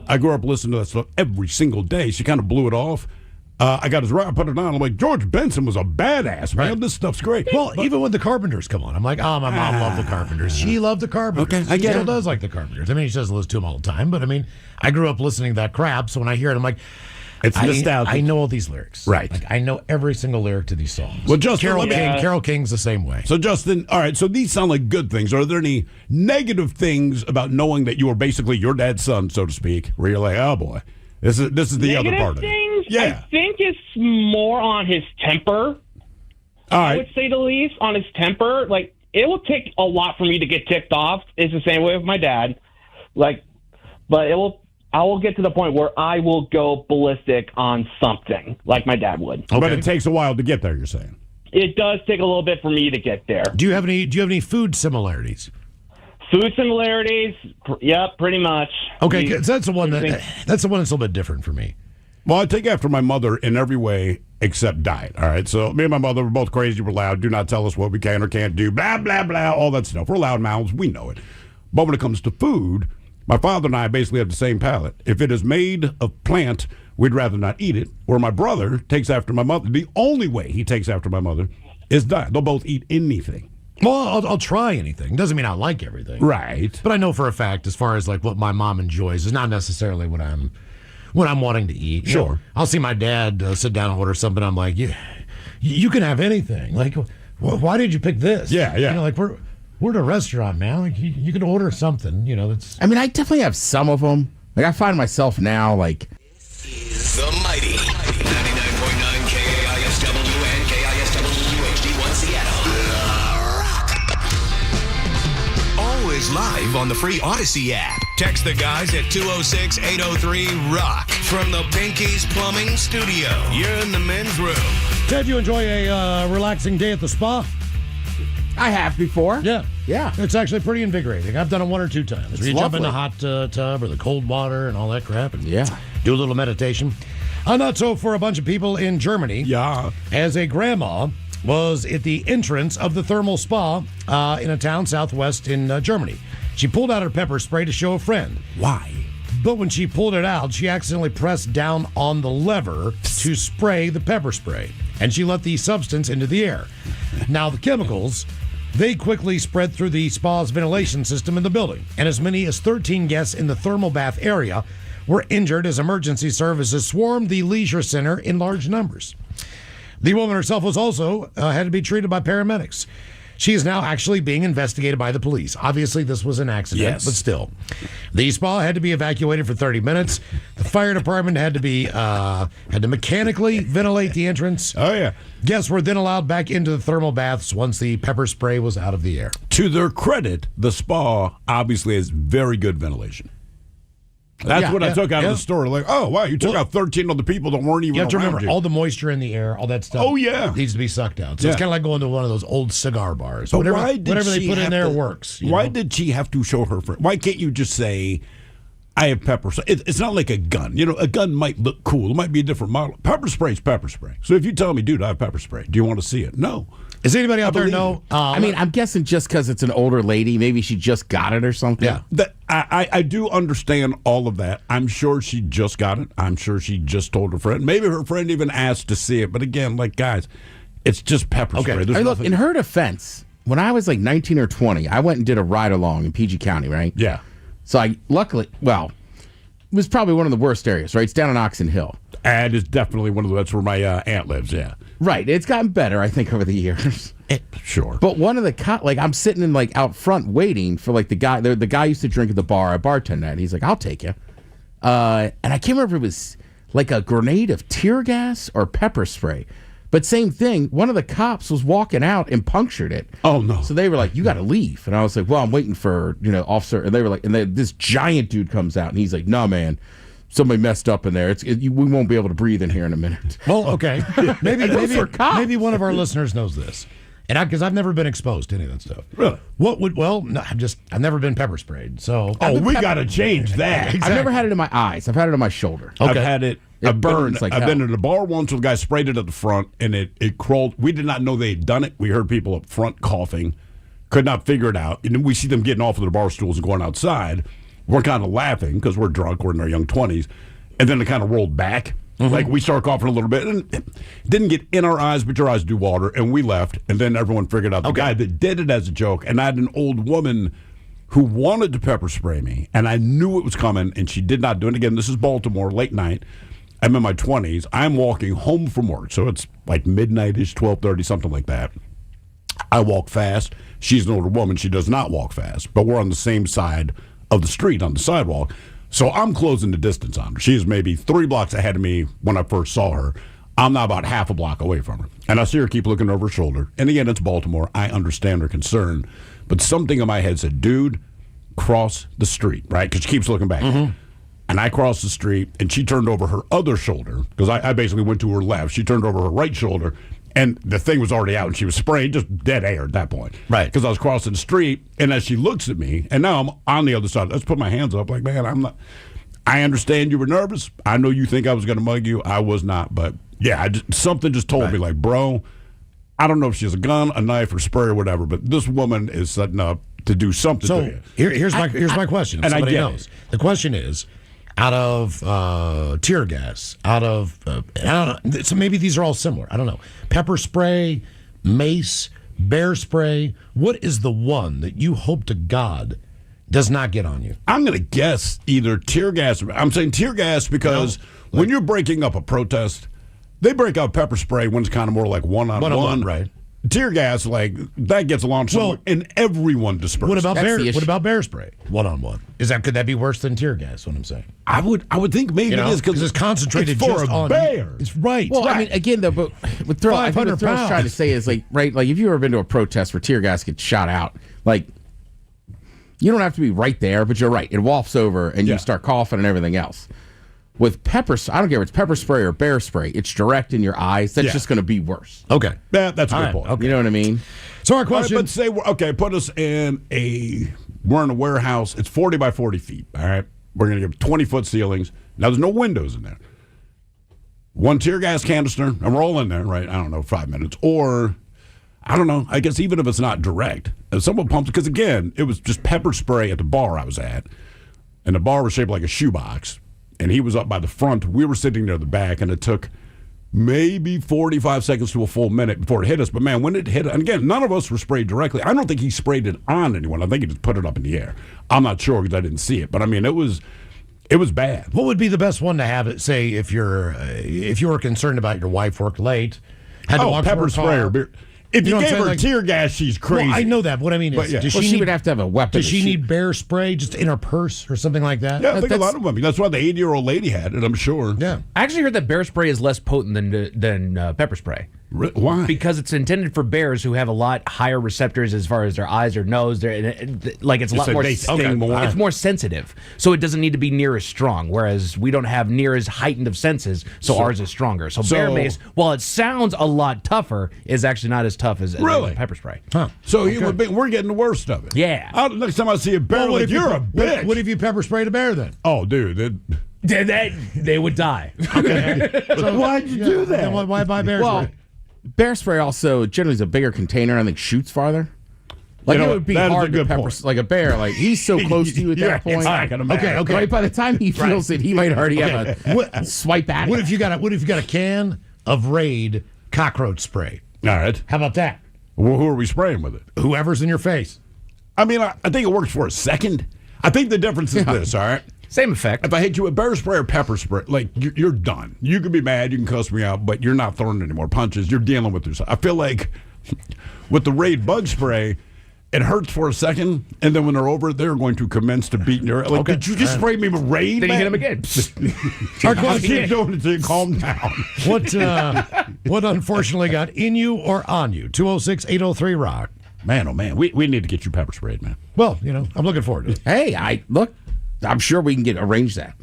I grew up listening to that stuff every single day. She kind of blew it off. I got his record, I put it on. I'm like, George Benson was a badass, man. Right. This stuff's great. Well, even when the Carpenters come on, I'm like, my mom loved the Carpenters. She loved the Carpenters. Okay, I get she still it. does like the Carpenters. I mean, she doesn't listen to them all the time, but I mean, I grew up listening to that crap, so when I hear it, I'm like, it's nostalgic. I know all these lyrics. Right. Like, I know every single lyric to these songs. Well, Justin, Carole King's the same way. So, Justin, all right, so these sound like good things. Are there any negative things about knowing that you are basically your dad's son, so to speak, where you're like, oh, boy, this is the other part of it? Yeah. I think it's more on his temper. All right. I would say the least, on his temper. Like, it will take a lot for me to get ticked off. It's the same way with my dad. Like, but I will get to the point where I will go ballistic on something, like my dad would. Okay. But it takes a while to get there, you're saying? It does take a little bit for me to get there. Do you have any food similarities? Food similarities? Yep, pretty much. Okay, that's the one that's a little bit different for me. Well, I take after my mother in every way except diet. All right, so me and my mother were both crazy. We're loud. Do not tell us what we can or can't do. Blah, blah, blah, all that stuff. We're loud mouths. We know it. But when it comes to food, my father and I basically have the same palate. If it is made of plant, we'd rather not eat it. Or my brother takes after my mother. The only way he takes after my mother is diet. They'll both eat anything. Well, I'll try anything. Doesn't mean I like everything. Right. But I know for a fact, as far as like what my mom enjoys, is not necessarily what I'm wanting to eat. Sure. You know, I'll see my dad sit down and order something. I'm like, you can have anything. Like, why did you pick this? Yeah. You know, like we're at a restaurant, man. Like you can order something. You know, that's. I mean, I definitely have some of them. Like I find myself now, like the mighty 99.9 KISW and KISW HD1 Seattle. Always live on the free Odyssey app. Text the guys at 206-803-ROCK from the Pinky's Plumbing Studio. You're in the men's room. Ted, you enjoy a relaxing day at the spa? I have before. Yeah. Yeah. It's actually pretty invigorating. I've done it 1 or 2 times. It's You jump in the lovely. hot tub or the cold water and all that crap. And Yeah. do a little meditation. Not so for a bunch of people in Germany. Yeah. As a grandma was at the entrance of the thermal spa in a town southwest in Germany. She pulled out her pepper spray to show a friend. Why? But when she pulled it out, she accidentally pressed down on the lever to spray the pepper spray, and she let the substance into the air. Now, the chemicals, they quickly spread through the spa's ventilation system in the building, and as many as 13 guests in the thermal bath area were injured as emergency services swarmed the leisure center in large numbers. The woman herself was also had to be treated by paramedics. She is now actually being investigated by the police. Obviously, this was an accident, but still. The spa had to be evacuated for 30 minutes. The fire department had to mechanically ventilate the entrance. Oh, yeah. Guests were then allowed back into the thermal baths once the pepper spray was out of the air. To their credit, the spa obviously has very good ventilation. That's what I took out of the story. Like, oh, wow, you took out 13 of the people that weren't even You have to around remember, all the moisture in the air, all that stuff needs to be sucked out. So it's kind of like going to one of those old cigar bars. But Whatever why did they she put in have there to- works. Why did she have to show her friend? Why can't you just say, I have pepper spray? It's not like a gun. You know, a gun might look cool. It might be a different model. Pepper spray is pepper spray. So if you tell me, dude, I have pepper spray, do you want to see it? No. Does anybody out there know? I mean, I'm guessing just because it's an older lady, maybe she just got it or something. Yeah. I do understand all of that. I'm sure she just got it. I'm sure she just told her friend. Maybe her friend even asked to see it. But again, like, guys, it's just pepper spray. There's Look, nothing- in her defense, when I was like 19 or 20, I went and did a ride along in PG County, right? Yeah. So I luckily, well, it was probably one of the worst areas, right? It's down on Oxon Hill. And it's definitely that's where my aunt lives, yeah. Right. It's gotten better, I think, over the years. Sure. But one of the I'm sitting in out front waiting for the guy. The guy used to drink at the bar. I bartend that. And he's like, "I'll take you." And I can't remember if it was like a grenade of tear gas or pepper spray. But same thing. One of the cops was walking out and punctured it. Oh no! So they were like, "You got to leave." And I was like, "Well, I'm waiting for officer." And they were like, this giant dude comes out and he's like, "No, man. Somebody messed up in there. We won't be able to breathe in here in a minute." Well, okay. Maybe one of our listeners knows this. And because I've never been exposed to any of that stuff. Really? I've never been pepper sprayed. So we got to change that. Exactly. I've never had it in my eyes. I've had it on my shoulder. Okay. I've had it. It burns I've been in a bar once where the guy sprayed it at the front and it crawled. We did not know they had done it. We heard people up front coughing, could not figure it out. And then we see them getting off of their bar stools and going outside. We're kind of laughing because we're drunk. We're in our young 20s. And then it kind of rolled back. Mm-hmm. Like we started coughing a little bit and it didn't get in our eyes, but your eyes do water. And we left. And then everyone figured out the guy that did it as a joke. And I had an old woman who wanted to pepper spray me. And I knew it was coming. And she did not do it. Again, this is Baltimore, late night. I'm in my 20s. I'm walking home from work. So it's like midnight-ish, 12:30, something like that. I walk fast. She's an older woman. She does not walk fast. But we're on the same side of the street on the sidewalk. So I'm closing the distance on her. She is maybe 3 blocks ahead of me when I first saw her. I'm now about half a block away from her. And I see her keep looking over her shoulder. And again, it's Baltimore. I understand her concern. But something in my head said, dude, cross the street, right? Because she keeps looking back. Mm-hmm. And I crossed the street, and she turned over her other shoulder, because I basically went to her left. She turned over her right shoulder, and the thing was already out, and she was spraying just dead air at that point. Right. Because I was crossing the street, and as she looks at me, and now I'm on the other side. Let's put my hands up like, man, I'm not. I understand you were nervous. I know you think I was going to mug you. I was not. But, yeah, something just told me, like, bro, I don't know if she has a gun, a knife, or spray or whatever, but this woman is setting up to do something to you. Here's my question. And somebody I get knows. The question is, out of tear gas, out of I don't know. So maybe these are all similar. I don't know. Pepper spray, mace, bear spray. What is the one that you hope to God does not get on you? I'm going to guess either tear gas. I'm saying tear gas because when you're breaking up a protest, they break out pepper spray when it's kind of more like one-on-one. Right. Tear gas, like that gets launched and everyone disperses. What about bear spray? One-on-one. Could that be worse than tear gas? What I'm saying. I would think maybe it is because it's concentrated for just a on bear. It's right. Well, I mean, again though, but what Thrill, I think what Thrill's trying to say is like if you've ever been to a protest where tear gas gets shot out, like you don't have to be right there, but you're right. It wafts over and you start coughing and everything else. With pepper, I don't care if it's pepper spray or bear spray. It's direct in your eyes. That's just going to be worse. Okay, that's a good point. Okay. You know what I mean? So our question. But say, put us in we're in a warehouse. It's 40 by 40 feet. All right, we're going to give 20-foot ceilings. Now there's no windows in there. One tear gas canister, and we're all in there, right? I don't know, 5 minutes, or I don't know. I guess even if it's not direct, if someone pumps, because again, it was just pepper spray at the bar I was at, and the bar was shaped like a shoebox. And he was up by the front. We were sitting near the back, and it took maybe 45 seconds to a full minute before it hit us. But, man, when it hit, and again, none of us were sprayed directly. I don't think he sprayed it on anyone. I think he just put it up in the air. I'm not sure because I didn't see it. But, I mean, it was bad. What would be the best one to have it, say, if you were concerned about your wife worked late, had to walk pepper spray or beer. If you gave her tear gas, she's crazy. Well, I know that. What I mean is, she would have to have a weapon. Does she need bear spray just in her purse or something like that? Yeah, I think a lot of women. That's why the 80-year-old lady had it, I'm sure. Yeah. I actually heard that bear spray is less potent than pepper spray. Why? Because it's intended for bears who have a lot higher receptors as far as their eyes or nose. It's a lot more. It's more sensitive, so it doesn't need to be near as strong. Whereas we don't have near as heightened of senses, so ours is stronger. So bear mace, while it sounds a lot tougher, is actually not as tough as pepper spray. Huh. So we're getting the worst of it. Yeah. Next time I see a bear, you're a bitch. What if you pepper sprayed a bear then? Oh, dude. They would die. Okay. So why'd you do that? Then why buy bear spray? Bear spray also generally is a bigger container. I think shoots farther. Like it would be hard to pepper like a bear. Like he's so close to you at that point. Okay. Right by the time he feels it, he might already have a swipe at it. What if you got a can of Raid cockroach spray? All right. How about that? Well, who are we spraying with it? Whoever's in your face. I mean, I think it works for a second. I think the difference is this, all right? Same effect. If I hit you with bear spray or pepper spray, like you're done. You can be mad, you can cuss me out, but you're not throwing any more punches. You're dealing with yourself. I feel like with the Raid bug spray, it hurts for a second, and then when they're over, they're going to commence to beat your. Like, did you just spray me with Raid? Then man? you hit him again. I keep doing it until you calm down. What unfortunately got in you or on you? 206-803-ROCK. Man, oh man, we need to get you pepper sprayed, man. Well, I'm looking forward to it. Hey, I'm sure we can arrange that.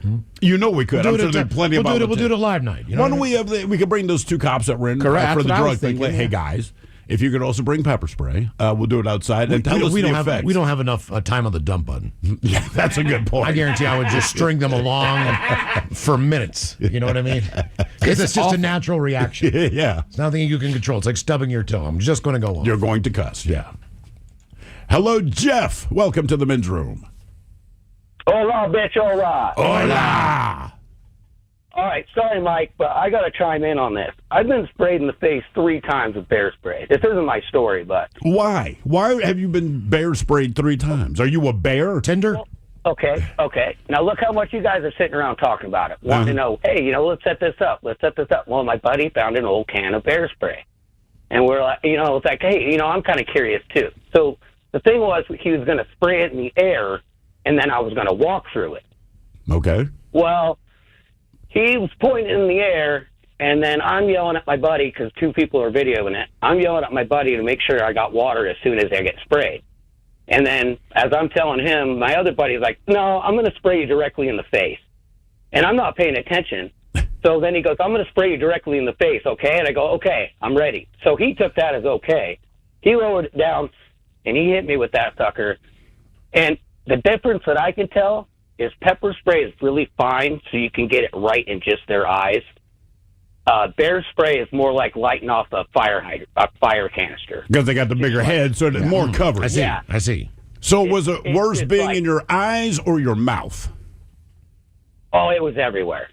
You know we could. I'm sure there's plenty of We'll do it a live night. Why don't we could bring those two cops that were in for the drug thing. Hey guys, if you could also bring pepper spray, we'll do it outside and tell us the effects. We don't have enough time on the dump button. Yeah, that's a good point. I guarantee I would just string them along for minutes. You know what I mean? Because it's just a natural reaction. Yeah. It's nothing you can control. It's like stubbing your toe. I'm just going to go on. You're going to cuss, yeah. Hello, Jeff. Welcome to the men's room. Hola, bitch, hola. Hola. All right, sorry, Mike, but I got to chime in on this. I've been sprayed in the face 3 times with bear spray. This isn't my story, but... Why? Why have you been bear sprayed 3 times? Are you a bear? Tinder? Well, okay. Now look how much you guys are sitting around talking about it. Wanting to know, hey, let's set this up. Well, my buddy found an old can of bear spray. And we're like, it's like, hey, I'm kind of curious, too. So the thing was, he was going to spray it in the air, and then I was going to walk through it. Okay. Well, he was pointing in the air, and then I'm yelling at my buddy because 2 people are videoing it. I'm yelling at my buddy to make sure I got water as soon as I get sprayed. And then as I'm telling him, my other buddy's like, no, I'm going to spray you directly in the face. And I'm not paying attention. So then he goes, I'm going to spray you directly in the face, okay? And I go, okay, I'm ready. So he took that as okay. He lowered it down, and he hit me with that sucker. And the difference that I can tell is pepper spray is really fine, so you can get it right in just their eyes. Bear spray is more like lighting off a fire canister. Because they got the bigger head, so it's more coverage. I see. So was it worse being in your eyes or your mouth? Oh, it was everywhere.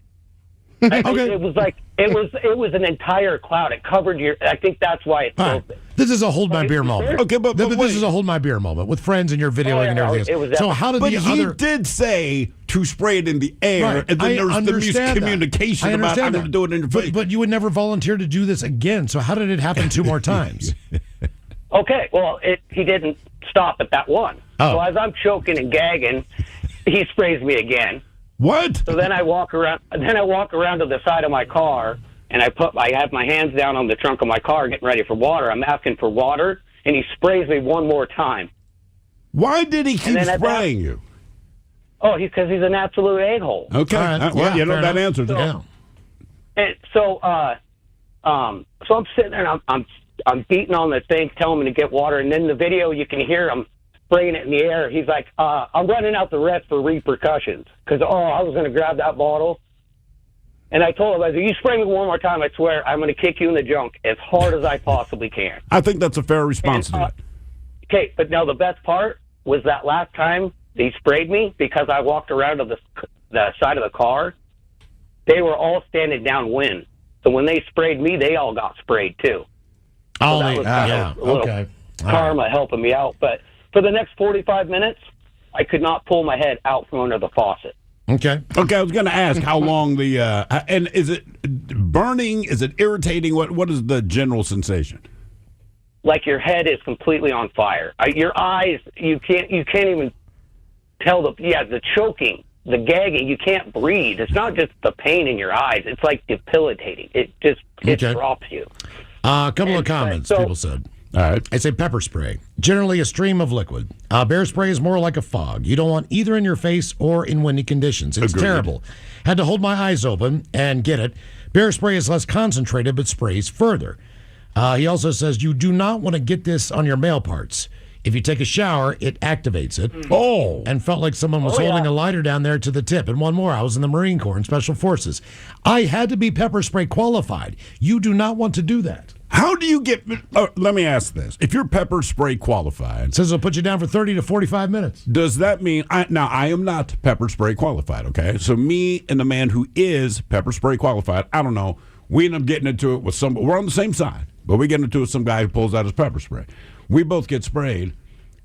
Okay. It was like it was an entire cloud. It covered your. I think that's why it's so thick. This is a hold my beer moment. Okay, but this is a hold my beer moment with friends and you're videoing and everything. So how did but the he other? did say to spray it in the air, and then there's the miscommunication about I'm going to do it in your face. But you would never volunteer to do this again. So how did it happen 2 more times? Okay, well, he didn't stop at that one. Oh. So as I'm choking and gagging, he sprays me again. What? So then I walk around. Then I walk around to the side of my car, and I have my hands down on the trunk of my car, getting ready for water. I'm asking for water, and he sprays me one more time. Why did he keep spraying you? Oh, because he's an absolute a-hole. Okay, well, that answers it. Yeah. And so I'm sitting there, and I'm beating on the thing, telling him to get water, and then the video you can hear him spraying it in the air. He's like, I'm running out the rest for repercussions because, I was going to grab that bottle. And I told him, I said, you spray me one more time, I swear, I'm going to kick you in the junk as hard as I possibly can. I think that's a fair response to that. Okay, but now the best part was that last time they sprayed me because I walked around to the side of the car, they were all standing downwind. So when they sprayed me, they all got sprayed too. Oh, so that was okay. Karma helping me out. But for the next 45 minutes, I could not pull my head out from under the faucet. Okay, I was going to ask how long the and is it burning? Is it irritating? What is the general sensation? Like your head is completely on fire. Your eyes, you can't even tell the choking, the gagging. You can't breathe. It's not just the pain in your eyes. It's like debilitating. It drops you. A couple of comments people said. All right. I say pepper spray. Generally a stream of liquid. Bear spray is more like a fog. You don't want either in your face or in windy conditions. It's terrible. Had to hold my eyes open and get it. Bear spray is less concentrated but sprays further. He also says you do not want to get this on your male parts. If you take a shower, it activates it. Oh. And felt like someone was holding a lighter down there to the tip. And one more, I was in the Marine Corps and Special Forces. I had to be pepper spray qualified. You do not want to do that. How do you get... let me ask this. If you're pepper spray qualified... It says it'll put you down for 30 to 45 minutes. Does that mean... I am not pepper spray qualified, okay? So me and the man who is pepper spray qualified, I don't know, we end up getting into it with some... We're on the same side, but we get into it with some guy who pulls out his pepper spray. We both get sprayed.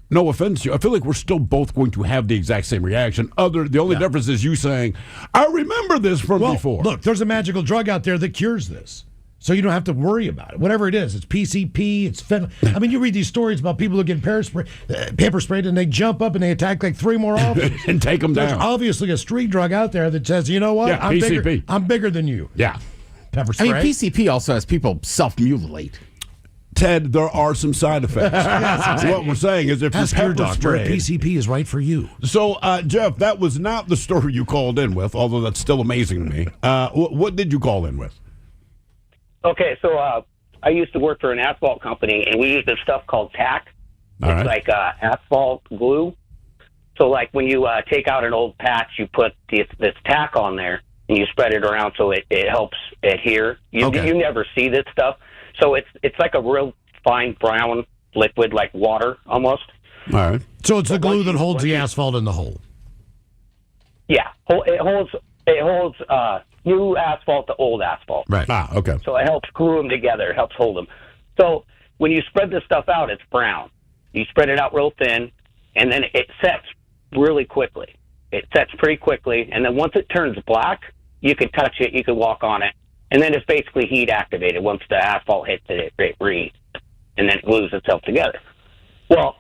no offense to you, I feel like we're still both going to have the exact same reaction. The only difference is you saying, I remember this from before. Look, there's a magical drug out there that cures this. So you don't have to worry about it. Whatever it is, it's PCP, it's fentanyl. I mean, you read these stories about people who get pepper sprayed and they jump up and they attack like 3 more officers. And take them down. There's obviously a street drug out there that says, you know what? Yeah, PCP. I'm bigger than you. Yeah. Pepper spray. I mean, PCP also has people self-mutilate. Ted, there are some side effects. What we're saying is if Ask you're your pepper doctor, sprayed, PCP is right for you. So, Jeff, that was not the story you called in with, although that's still amazing to me. What did you call in with? Okay, so I used to work for an asphalt company, and we used this stuff called tack. It's like asphalt glue. So, like, when you take out an old patch, you put this tack on there, and you spread it around so it helps adhere. You never see this stuff. So it's like a real fine brown liquid, like water, almost. All right. So it's the glue that holds the asphalt in the hole. Yeah. It holds new asphalt to old asphalt. Right. Okay. So it helps glue them together. It helps hold them. So when you spread this stuff out, it's brown. You spread it out real thin, and then it sets really quickly. It sets pretty quickly, and then once it turns black, you can touch it, you can walk on it, and then it's basically heat activated. Once the asphalt hits it, it reheats, and then it glues itself together. Well,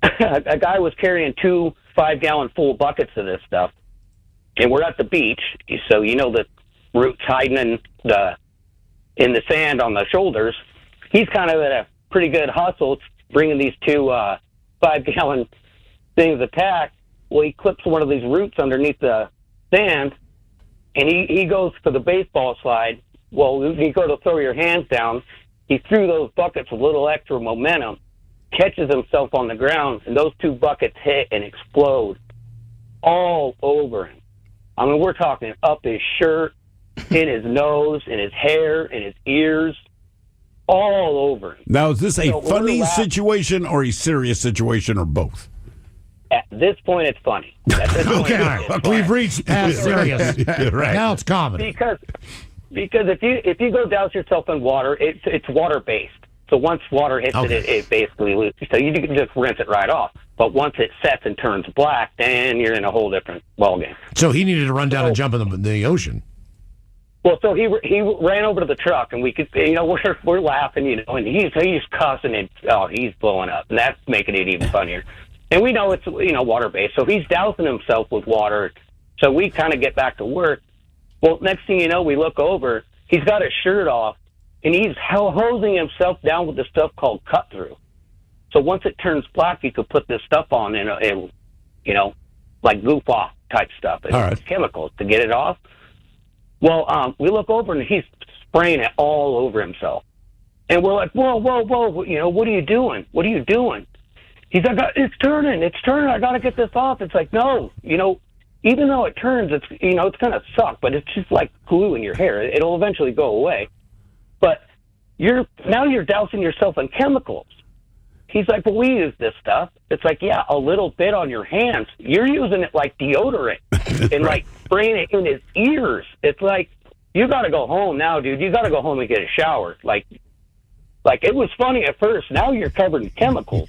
a guy was carrying 2 5-gallon full buckets of this stuff, and we're at the beach, so you know the roots hiding in the sand on the shoulders. He's kind of at a pretty good hustle bringing these 2 5-gallon things of tack. Well, he clips one of these roots underneath the sand, and he goes for the baseball slide. Well, when you go to throw your hands down, he threw those buckets with a little extra momentum, catches himself on the ground, and those 2 buckets hit and explode all over him. I mean, we're talking up his shirt, in his nose, in his hair, in his ears, all over him. Now, is this a funny situation or a serious situation or both? At this point, it's funny. Okay, we've reached past serious. Right. Now it's comedy. Because if you go douse yourself in water, it's water based. So once water hits it basically loses. So you can just rinse it right off. But once it sets and turns black, then you're in a whole different ballgame. So he needed to run down and jump in the ocean. Well, so he ran over to the truck, and we could, we're laughing, and he's cussing and he's blowing up, and that's making it even funnier. And we know it's water based, so he's dousing himself with water. So we kind of get back to work. Well, next thing you know, we look over, he's got his shirt off, and he's hosing himself down with this stuff called cut through. So once it turns black, you could put this stuff on and like goof off type stuff. It's chemicals to get it off. Well, we look over and he's spraying it all over himself. And we're like, whoa, what are you doing? What are you doing? He's like, it's turning. I got to get this off. It's like, no, even though it turns, it's going to suck, but it's just like glue in your hair. It'll eventually go away. But you're dousing yourself in chemicals. He's like, well, we use this stuff. It's like, yeah, a little bit on your hands. You're using it like deodorant and like spraying it in his ears. It's like, you got to go home now, dude. You got to go home and get a shower. Like it was funny at first. Now you're covered in chemicals.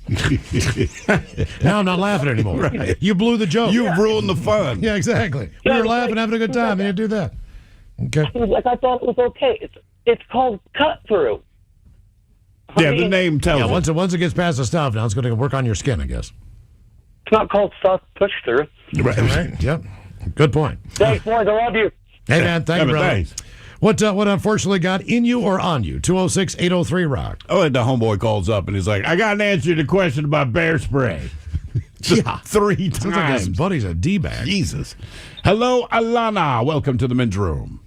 Now I'm not laughing anymore. Right. You blew the joke. You've ruined the fun. Yeah, exactly. We were laughing, having a good time, and you do that. Okay. Like, I thought it was okay. It's called cut through. Yeah, the name tells us. Once it gets past the stuff, now it's going to work on your skin, I guess. It's not called soft push through. Right. Yep. Good point. Thanks, boys. I love you. Hey, man. Thank you, brother. Thanks. What unfortunately got in you or on you? 206-803-ROCK. Oh, the homeboy calls up and he's like, I got an answer to the question about bear spray. Yeah. 3 times. Sounds like his buddy's a D-bag. Jesus. Hello, Alana. Welcome to the men's room.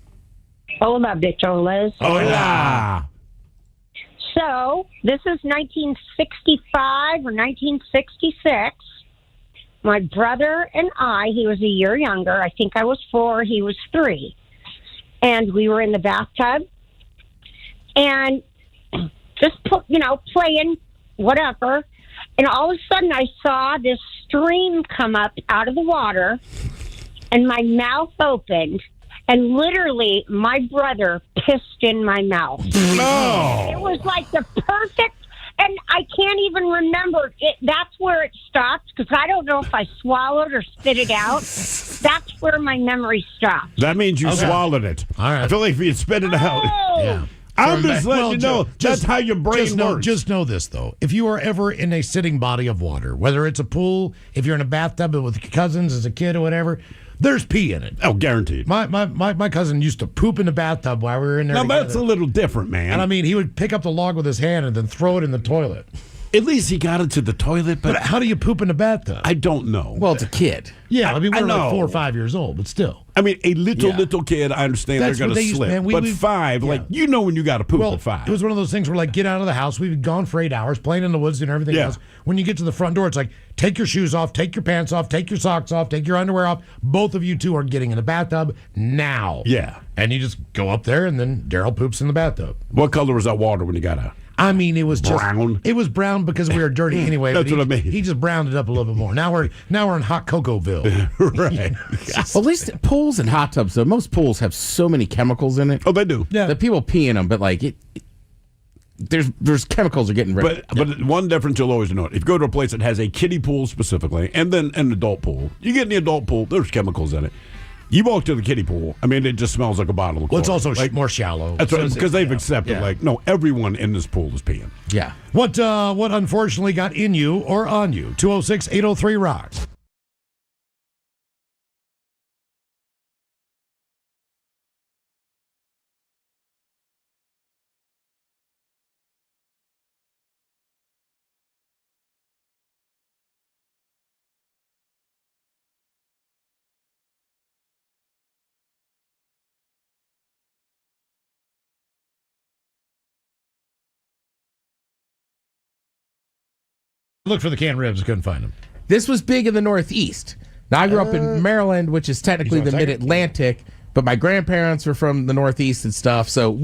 Hola, bicholas. Hola. So, this is 1965 or 1966. My brother and I, he was a year younger. I think I was 4, he was 3. And we were in the bathtub and just, playing, whatever. And all of a sudden I saw this stream come up out of the water and my mouth opened. And literally, my brother pissed in my mouth. No. It was like the perfect, and I can't even remember it. That's where it stopped because I don't know if I swallowed or spit it out. That's where my memory stopped. That means you swallowed it. All right. I feel like if you spit it out. Yeah. I'm just letting you know that's how your brain works. Just know this, though. If you are ever in a sitting body of water, whether it's a pool, if you're in a bathtub with your cousins as a kid or whatever, there's pee in it. Oh, guaranteed. My cousin used to poop in the bathtub while we were in there. Now, together. that's a little different, man. And I mean, he would pick up the log with his hand and then throw it in the toilet. At least he got it to the toilet, but how do you poop in the bathtub? I don't know. Well, it's a kid. Yeah, I mean, we're know. like 4 or 5 years old, but still. I mean, a little kid, I understand That's they're what going they to used- slip. man, we- but we- 5, like, you know when you got to poop at 5. It was one of those things where, like, get out of the house. We've gone for 8 hours, playing in the woods and everything else. When you get to the front door, it's like, take your shoes off, take your pants off, take your socks off, take your underwear off. Both of you two are getting in the bathtub now. Yeah. And you just go up there, and then Daryl poops in the bathtub. What color was that water when you got out? I mean, it was just brown. It was brown because we were dirty anyway. That's but what I mean. He just browned it up a little bit more. Now we're in hot Cocoville. Right. Well, at least pools and hot tubs, though, most pools have so many chemicals in it. Oh, they do. Yeah. That people pee in them, but like there's chemicals are getting rid. But one difference you'll always note: if you go to a place that has a kiddie pool specifically, and then an adult pool, you get in the adult pool, there's chemicals in it. You walk to the kiddie pool, I mean, it just smells like a bottle of Well, it's chlorine. also more shallow. That's right, because they've accepted, Yeah. like, no, everyone in this pool is peeing. Yeah. What unfortunately got in you or on you? 206-803-ROCK. Look for the canned ribs, couldn't find them. This was big in the Northeast. Now, I grew up in Maryland, which is technically the mid-Atlantic, but my grandparents were from the Northeast and stuff. So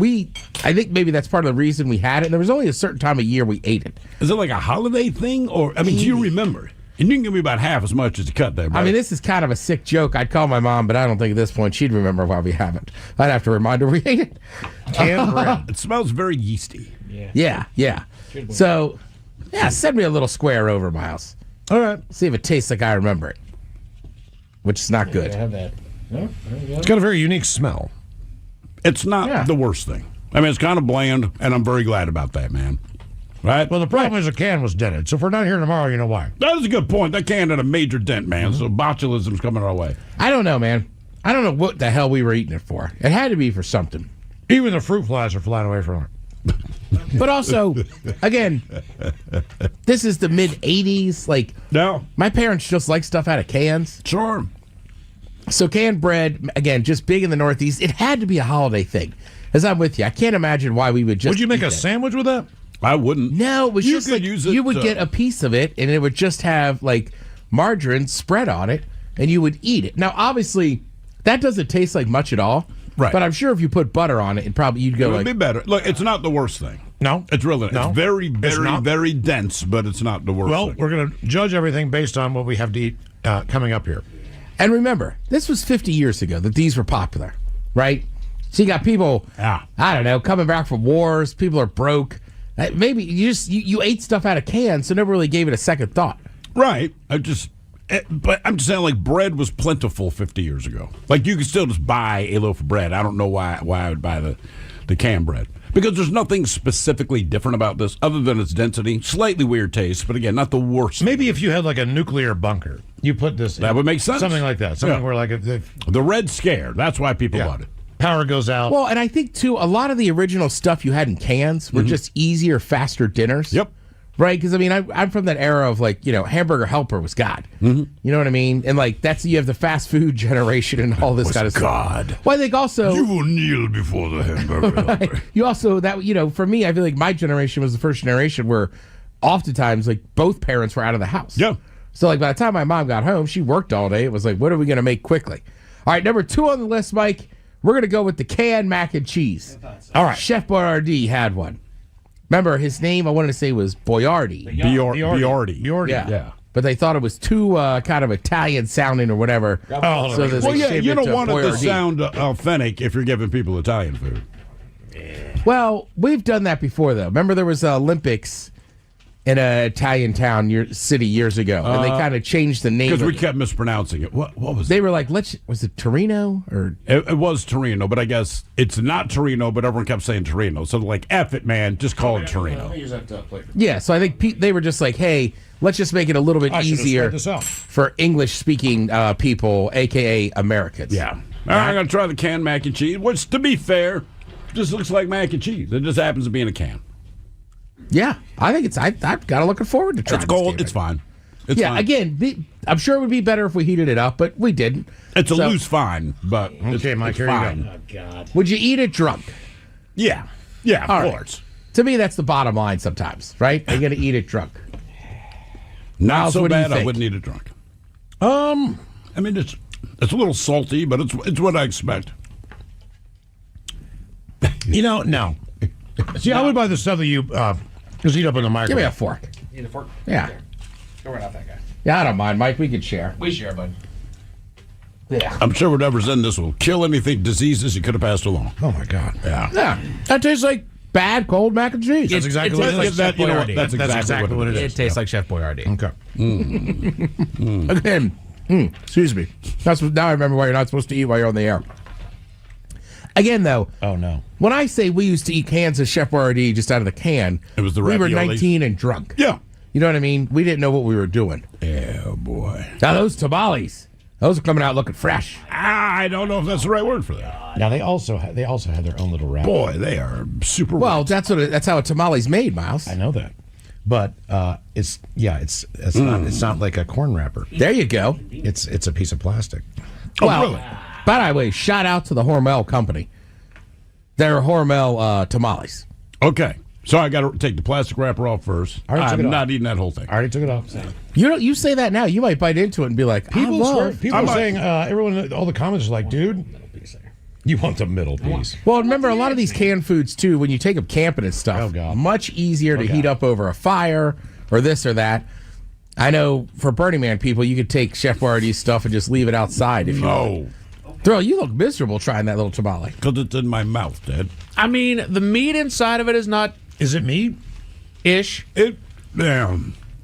I think maybe that's part of the reason we had it. And there was only a certain time of year we ate it. Is it like a holiday thing? Or, I mean, do you remember? And you can give me about half as much as you cut there, bro. I mean, this is kind of a sick joke. I'd call my mom, but I don't think at this point she'd remember why we haven't. I'd have to remind her we ate it. Canned bread. It smells very yeasty. Yeah. So, yeah, send me a little square over, Miles. All right. See if it tastes like I remember it, which is not good. Have that. No, It's got a very unique smell. It's not the worst thing. I mean, it's kind of bland, and I'm very glad about that, man. Right? Well, the problem is the can was dented. So if we're not here tomorrow, you know why. That is a good point. That can had a major dent, man. So botulism's coming our way. I don't know, man. I don't know what the hell we were eating it for. It had to be for something. Even the fruit flies are flying away from it. But also, again, this is the mid 80s. Like, no, my parents just like stuff out of cans. Sure. So canned bread, again, just big in the Northeast. It had to be a holiday thing. As I'm with you, I can't imagine why we would just. Would you make eat a it. sandwich with that? I wouldn't. No, it was You just could like use it you would to- get a piece of it, and it would just have like margarine spread on it, and you would eat it. Now, obviously, that doesn't taste like much at all. Right. But I'm sure if you put butter on it, you'd It go would like. be better. Look, it's not the worst thing. No. It's really No. It's very, It's very, not. very dense, but it's not the worst Well, thing. we're going to judge everything based on what we have to eat coming up here. And remember, this was 50 years ago that these were popular, right? So you got people, I don't know, coming back from wars. People are broke. Maybe you ate stuff out of cans, so never really gave it a second thought. Right. But I'm just saying, like, bread was plentiful 50 years ago. Like, you could still just buy a loaf of bread. I don't know why I would buy the canned bread. Because there's nothing specifically different about this other than its density. Slightly weird taste, but again, not the worst. Maybe if you had like a nuclear bunker, you put this in. That would make sense. Something like that. Something Yeah. where like The Red Scare. That's why people bought it. Power goes out. Well, and I think, too, a lot of the original stuff you had in cans were just easier, faster dinners. Yep. Right? Because, I mean, I'm from that era of, like, Hamburger Helper was God. You know what I mean? And, like, you have the fast food generation and all this kind of stuff. God. Well, I think also. You will kneel before the hamburger. Right. You also, for me, I feel like my generation was the first generation where oftentimes, like, both parents were out of the house. Yeah. So, like, by the time my mom got home, she worked all day. It was like, what are we going to make quickly? All right, number 2 on the list, Mike. We're going to go with the canned mac and cheese. All right. Chef Boyardee had one. Remember, his name, I wanted to say, was Boyardee. Biordi. Yeah. But they thought it was too kind of Italian sounding or whatever. So they Well, yeah, shaved you it don't to want it to Boyardee. sound authentic if you're giving people Italian food. Well, we've done that before, though. Remember there was Olympics in a Italian city years ago, and they kind of changed the name because we kept mispronouncing it. What was they were like? Was it Torino or it was Torino? But I guess it's not Torino. But everyone kept saying Torino, so like, F it, man, just call it Torino. Yeah, so I think they were just like, hey, let's just make it a little bit easier for English-speaking people, aka Americans. Yeah. I'm gonna try the canned mac and cheese, which, to be fair, just looks like mac and cheese. It just happens to be in a can. Yeah, I think I've got looking forward to trying. It's cold. It's fine. It's fine. Again, I'm sure it would be better if we heated it up, but we didn't. It's a loose fine, but okay, Mike, here fine. you go. Oh God. Would you eat it drunk? Yeah, of course. To me, that's the bottom line. Sometimes, right? You're gonna eat it drunk. Not Miles, so what do you bad. I think? wouldn't eat it drunk. I mean, it's a little salty, but it's what I expect. No. See, I would buy the stuff that you just heat up in the microwave. Give me a fork. Need a fork? Yeah. Here. Don't worry about that guy. Yeah, I don't mind, Mike. We could share. We share, bud. Yeah. I'm sure whatever's in this will kill anything diseases you could have passed along. Oh my God. Yeah. Yeah. That tastes like bad cold mac and cheese. That's exactly what it is. That's exactly what it is. It tastes like Chef Boyardee. Okay. Again, excuse me. Now I remember why you're not supposed to eat while you're on the air. Again, though. Oh no. When I say we used to eat cans of Chef Boyardee just out of the can, it was the we were raviolis. 19 and drunk. Yeah. You know what I mean? We didn't know what we were doing. Oh boy. Now those tamales, those are coming out looking fresh. I don't know if that's the right word for that. Now they also had their own little wrap. Boy, they are super. Well, that's how a tamale's made, Miles. I know that, but it's not like a corn wrapper. There you go. It's a piece of plastic. Well, really? by the way, shout out to the Hormel company. They're Hormel tamales. Okay. So I got to take the plastic wrapper off first. I'm not eating that whole thing. I already took it off. You say that now, you might bite into it and be like, People are saying, everyone, all the comments are like, dude, you want the middle piece. Well, remember, a lot of these canned foods, too, when you take them camping and stuff, much easier to heat up over a fire or this or that. I know for Burning Man people, you could take Chef Boyardee's stuff and just leave it outside if you want. Thrill, you look miserable trying that little tamale. Because it's in my mouth, Dad. I mean, the meat inside of it is not... Is it meat? Ish.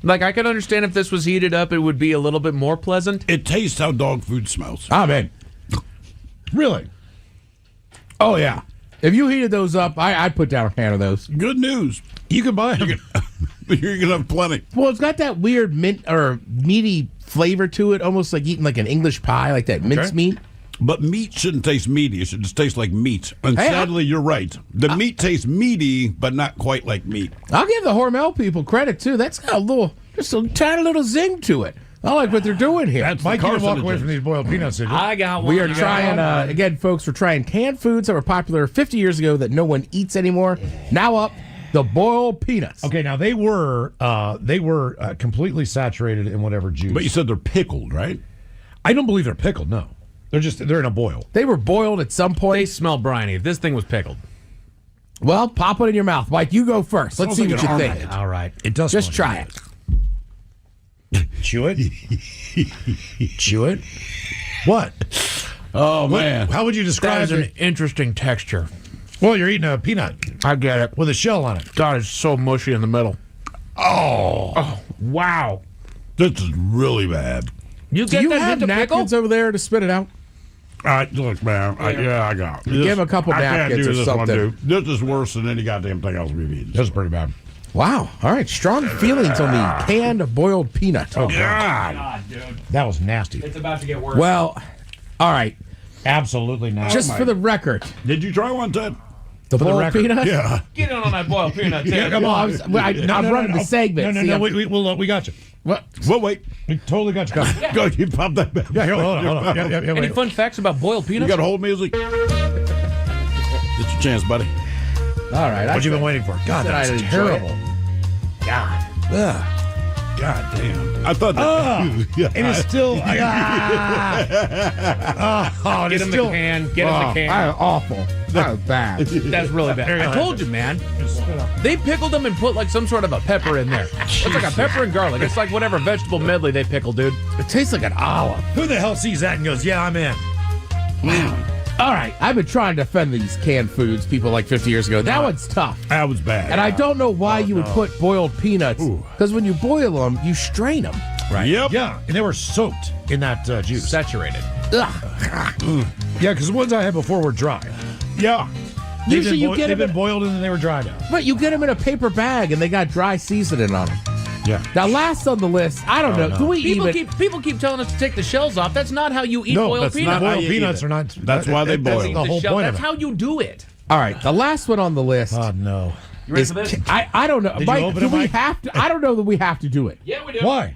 Like, I could understand if this was heated up, it would be a little bit more pleasant. It tastes how dog food smells. Ah, man. Really? Oh, yeah. If you heated those up, I'd put down a can of those. Good news. You can buy them. You're going to have plenty. Well, it's got that weird mint or meaty flavor to it, almost like eating like an English pie, like that mince meat. But meat shouldn't taste meaty. It should just taste like meat. And sadly, you're right. The meat tastes meaty, but not quite like meat. I'll give the Hormel people credit, too. That's got just a tiny little zing to it. I like what they're doing here. That's Mike, you walk away from these boiled peanuts, did you? I got one. We are trying, again, folks, we're trying canned foods that were popular 50 years ago that no one eats anymore. Now up, the boiled peanuts. Okay, now they were completely saturated in whatever juice. But you said they're pickled, right? I don't believe they're pickled, no. They're in a boil. They were boiled at some point. They smell briny. If this thing was pickled. Well, pop it in your mouth. Mike, you go first. Let's see what you think. All right. It does. Just try it. Chew it. Chew it. What? Oh, man. How would you describe That is an interesting texture. Well, you're eating a peanut. I get it. With a shell on it. God, it's so mushy in the middle. Oh, wow. This is really bad. Do you have napkins over there to spit it out? Look, man. I got it. Give him a couple napkins or something. This is worse than any goddamn thing else we've eaten. This is pretty bad. Wow. All right. Strong feelings on the canned boiled peanut. Oh, God. Dude. That was nasty. It's about to get worse. Well, all right. Absolutely nasty. Just for the record. Did you try one, Ted? The boiled peanut? Yeah. Get in on that boiled peanut. Yeah, come on. I'm running the segment. No. We got you. What? Well, wait. We totally got you. Go, you pop that back. Yeah, hold on. Yeah, Any wait. fun facts about boiled You peanuts? got hold music? It's your chance, buddy. All right. What you been waiting for? God, that's terrible. God. God damn. I thought that. And it's still. Get him the can. Get him the can. That was awful. That was bad. That's really bad. I told you, man. They pickled them and put like some sort of a pepper in there. It's like a pepper and garlic. It's like whatever vegetable medley they pickle, dude. It tastes like an olive. Who the hell sees that and goes, yeah, I'm in? Wow. All right, I've been trying to defend these canned foods people like 50 years ago. That one's tough. That was bad. And I don't know why you would put boiled peanuts, because when you boil them, you strain them. Right. Yep. Yeah, and they were soaked in that juice. Saturated. Yeah, because the ones I had before were dry. Yeah. Usually you get they've them been boiled and then they were dried out. But you get them in a paper bag and they got dry seasoning on them. Yeah. Now, last on the list, I don't know. no. Do we People keep telling us to take the shells off. That's not how you eat No, boiled that's peanuts. not boiled peanuts are not. That's why they boil. That's the whole point of That's it. how you do it. All right, the last one on the list. Oh no. You ready is for this? I don't know. Did you Mike, open do it, we Mike? have to? I don't know that we have to do it. Yeah, we do. Why?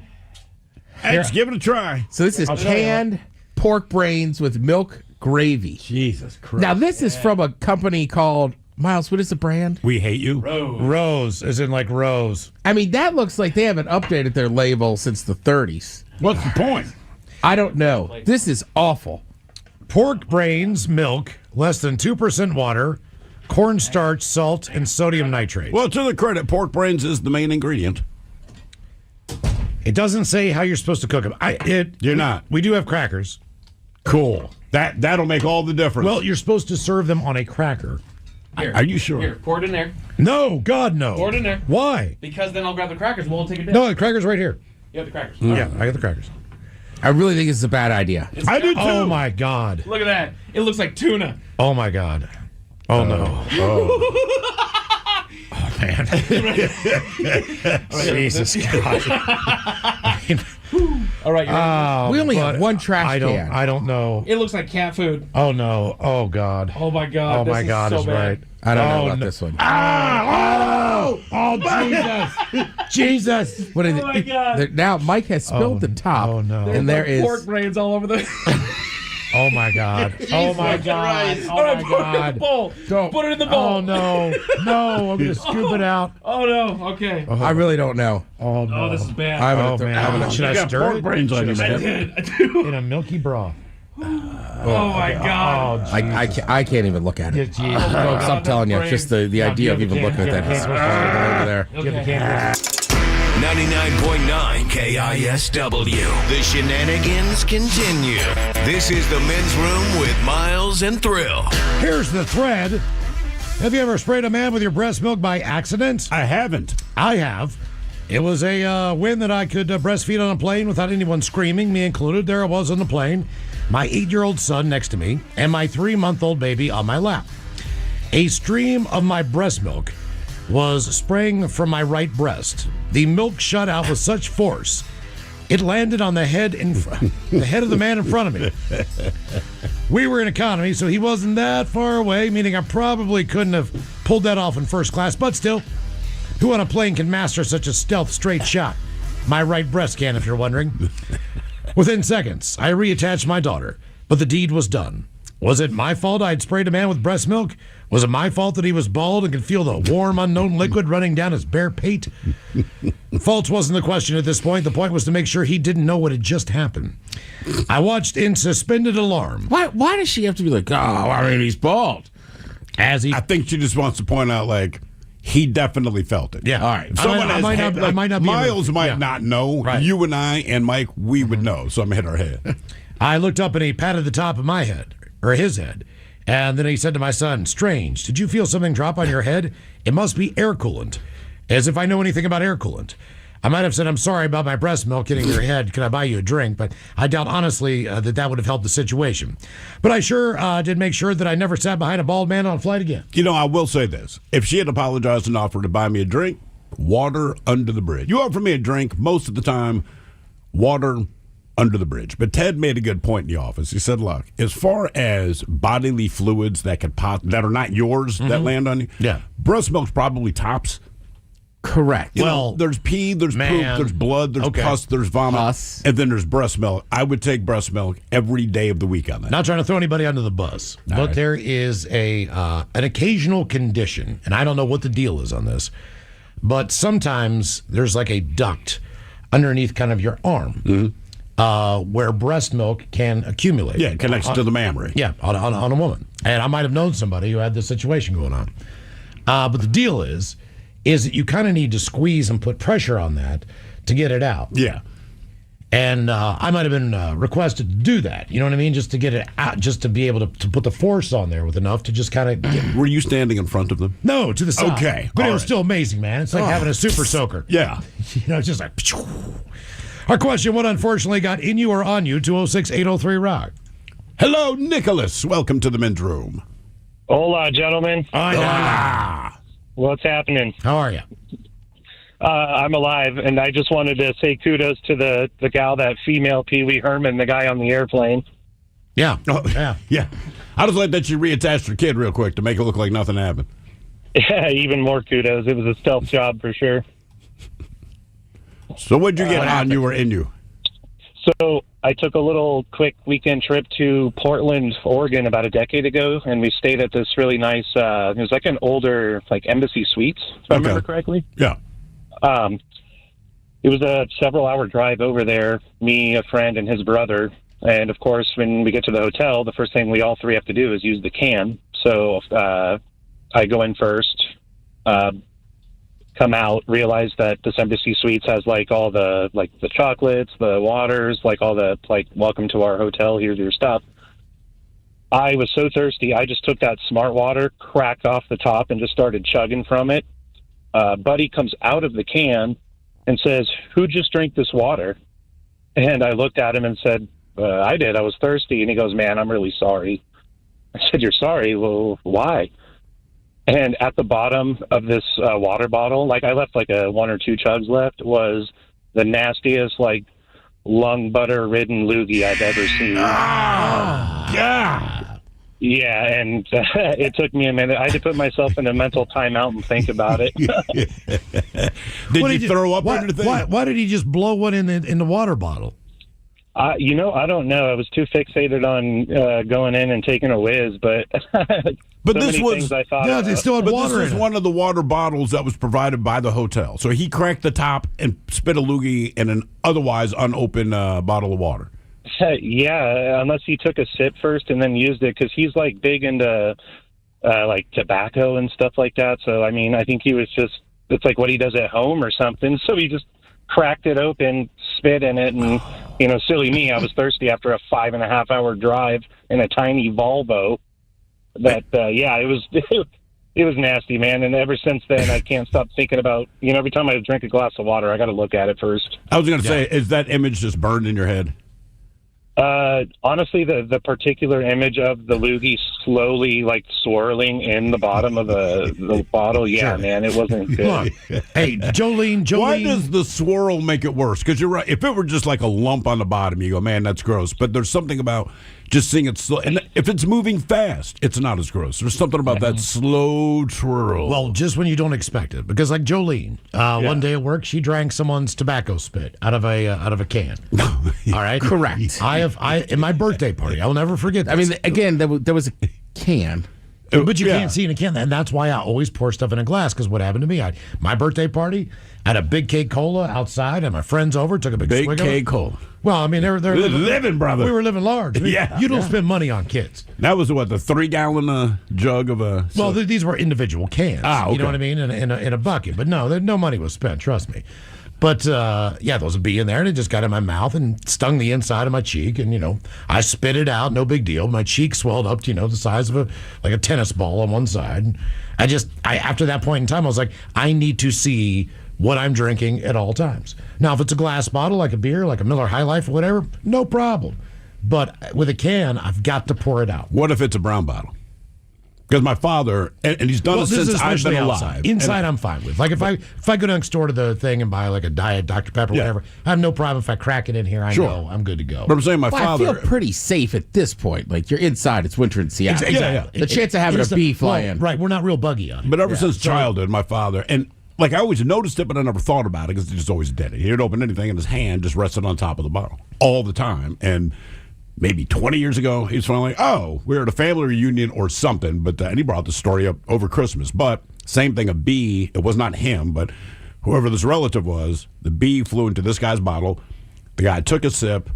Hey, just give it a try. So this is I'll tell you canned pork brains with milk gravy. Jesus Christ. Now this is from a company called Miles. What is the brand? We hate you. Rose, as in like Rose. I mean, that looks like they haven't updated their label since the 30s. What's the point? I don't know. This is awful. Pork brains, milk, less than 2% water, cornstarch, salt, and sodium nitrate. Well, to the credit, pork brains is the main ingredient. It doesn't say how you're supposed to cook them. You're not. We do have crackers. Cool. That'll make all the difference. Well, you're supposed to serve them on a cracker. Here. Are you sure? Here, pour it in there. No, God, no. Pour it in there. Why? Because then I'll grab the crackers. We'll take a dip. No, the crackers right here. You have the crackers. Yeah, I got the crackers. I really think it's a bad idea. I do too. Oh my God. Look at that. It looks like tuna. Oh my God. Oh no. Oh man. Jesus God. All right. We only have one trash can. I don't know. It looks like cat food. Oh no. Oh God. Oh my God. Oh my this God is is so bad. right. I don't know Oh, about no. this one. Oh Jesus. Jesus. What is Oh my it? God. Now Mike has spilled the top. Oh no. And there is pork brains all over the. Oh my God. Oh my God. All Oh right, my put it in the God. bowl. Don't. Put it in the bowl. Oh no. No, I'm gonna scoop it out. Oh no. Okay. I really don't know. Oh no. Oh, this is bad. Oh man. Should I got stir pork it? brains on your I head. did. I do. In a milky broth. Oh my God. Oh, I can't even look at it. Jesus. Oh, Folks, I'm telling you, brain. just the idea of even looking at that is over there. Give the can. 99.9 KISW. The shenanigans continue. This is the men's room with Miles and Thrill. Here's the thread. Have you ever sprayed a man with your breast milk by accident? I haven't. I have. It was a win that I could breastfeed on a plane without anyone screaming, me included. There I was on the plane, my 8-year-old son next to me, and my 3-month-old baby on my lap. A stream of my breast milk was spraying from my right breast. The milk shot out with such force, it landed on the head the head of the man in front of me. We were in economy, so he wasn't that far away, meaning I probably couldn't have pulled that off in first class, but still, who on a plane can master such a stealth straight shot? My right breast can, if you're wondering. Within seconds, I reattached my daughter, but the deed was done. Was it my fault I'd sprayed a man with breast milk? Was it my fault that he was bald and could feel the warm, unknown liquid running down his bare pate? Fault wasn't the question at this point. The point was to make sure he didn't know what had just happened. I watched in suspended alarm. Why does she have to be like, oh, I mean, he's bald? I think she just wants to point out, like, he definitely felt it. Yeah. All right. I might not be Miles able to- might yeah. not know. Right. You and I and Mike, we would know. So I'm going to hit our head. I looked up and he patted the top of my head, or his head. And then he said to my son, "Strange, did you feel something drop on your head? It must be air coolant." As if I know anything about air coolant. I might have said, "I'm sorry about my breast milk hitting your head. Can I buy you a drink?" But I doubt honestly that would have helped the situation. But I sure did make sure that I never sat behind a bald man on a flight again. You know, I will say this. If she had apologized and offered to buy me a drink, water under the bridge. You offer me a drink, most of the time, water under the bridge. But Ted made a good point in the office. He said, look, as far as bodily fluids that that are not yours that land on you, breast milk's probably tops. Correct. You know, there's pee, there's poop, there's blood, there's pus, there's vomit, and then there's breast milk. I would take breast milk every day of the week on that. Not trying to throw anybody under the bus, but there is an occasional condition, and I don't know what the deal is on this, but sometimes there's like a duct underneath kind of your arm where breast milk can accumulate. Yeah, it connects to the mammary. Yeah, on a woman. And I might have known somebody who had this situation going on. But the deal is that you kind of need to squeeze and put pressure on that to get it out. Yeah. And I might have been requested to do that. You know what I mean? Just to get it out, just to be able to put the force on there with enough to just kind of get... Were you standing in front of them? No, to the side. Okay. But it was still amazing, man. It's like having a super soaker. Yeah. You know, it's just like... Our question, what unfortunately got in you or on you? 206-803-ROCK. Hello, Nicholas. Welcome to the men's room. Hola, gentlemen. Hola. What's happening? How are you? I'm alive, and I just wanted to say kudos to the gal, that female Pee Wee Herman, the guy on the airplane. Yeah. Oh, yeah. I just like that she reattached her kid real quick to make it look like nothing happened. Yeah, even more kudos. It was a stealth job for sure. So what'd you get on you or in you? So I took a little quick weekend trip to Portland, Oregon about a decade ago, and we stayed at this really nice, it was like an older, like Embassy Suites, if I remember correctly. Yeah. It was a several-hour drive over there, me, a friend, and his brother. And, of course, when we get to the hotel, the first thing we all three have to do is use the can. So I go in first, come out, realize that this Embassy Suites has, like, all the, like, the chocolates, the waters, like, all the, like, welcome to our hotel, here's your stuff. I was so thirsty, I just took that Smart Water, cracked off the top, and just started chugging from it. Buddy comes out of the can and says, "Who just drank this water?" And I looked at him and said, "I did. I was thirsty." And he goes, "Man, I'm really sorry." I said, "You're sorry? Well, why?" And at the bottom of this water bottle, like I left like a 1 or 2 chugs left, was the nastiest, like lung butter ridden loogie I've ever seen. Oh, God. Yeah, and it took me a minute. I had to put myself in a mental timeout and think about it. Did you throw up under the thing? Why did he just blow one in the water bottle? I don't know. I was too fixated on going in and taking a whiz, but But this was I thought they still had water this was in it. one of the water bottles that was provided by the hotel. So he cracked the top and spit a loogie in an otherwise unopened bottle of water. Yeah, unless he took a sip first and then used it, because he's like big into like tobacco and stuff like that. So I mean, I think he was just—it's like what he does at home or something. So he just cracked it open, spit in it, and silly me, I was thirsty after a 5.5-hour drive in a tiny Volvo. That it was. It was nasty, man, and ever since then, I can't stop thinking about, every time I drink a glass of water, I got to look at it first. I was going to say, is that image just burned in your head? Honestly, the particular image of the loogie slowly, like, swirling in the bottom of the bottle, yeah, man, it wasn't good. Look, hey, Jolene. Why does the swirl make it worse? Because you're right. If it were just like a lump on the bottom, you go, man, that's gross. But there's something about just seeing it slow. And if it's moving fast, it's not as gross. There's something about that slow twirl. Well, just when you don't expect it. Because like Jolene, one day at work, she drank someone's tobacco spit out of a can. All right? Correct. In my birthday party, I'll never forget this. I mean, again, there was a can. But you can't see in a can. And that's why I always pour stuff in a glass, because what happened to me, my birthday party, I had a big K Cola outside, and my friends over, took a big swig of it. K Cola. Well, I mean, they're living, brother. We were living large. Yeah. You don't spend money on kids. That was what, the 3-gallon jug of a... Well, these were individual cans. Okay. You know what I mean? In a bucket. But no money was spent, trust me. But, those would be in there, and it just got in my mouth and stung the inside of my cheek. And, I spit it out, no big deal. My cheek swelled up to, the size of a tennis ball on one side. And after that point in time, I was like, I need to see what I'm drinking at all times. Now, if it's a glass bottle, like a beer, like a Miller High Life or whatever, no problem. But with a can, I've got to pour it out. What if it's a brown bottle? Because my father, and he's done it since I've been alive. Inside, I'm fine with. Like if I go next door to the thing and buy like a Diet Dr. Pepper or whatever, I have no problem if I crack it in here. I know I'm good to go. But I'm saying father. I feel pretty safe at this point. Like you're inside, it's winter in Seattle. Exactly. The chance of having a bee fly in. Right, we're not real buggy on it. But ever since childhood, my father, and like I always noticed it, but I never thought about it because he just always did it. He didn't open anything, and his hand just rested on top of the bottle all the time. And maybe 20 years ago, he was finally like, oh, we're at a family reunion or something. But and he brought the story up over Christmas. But same thing, a bee, it was not him, but whoever this relative was, the bee flew into this guy's bottle. The guy took a sip,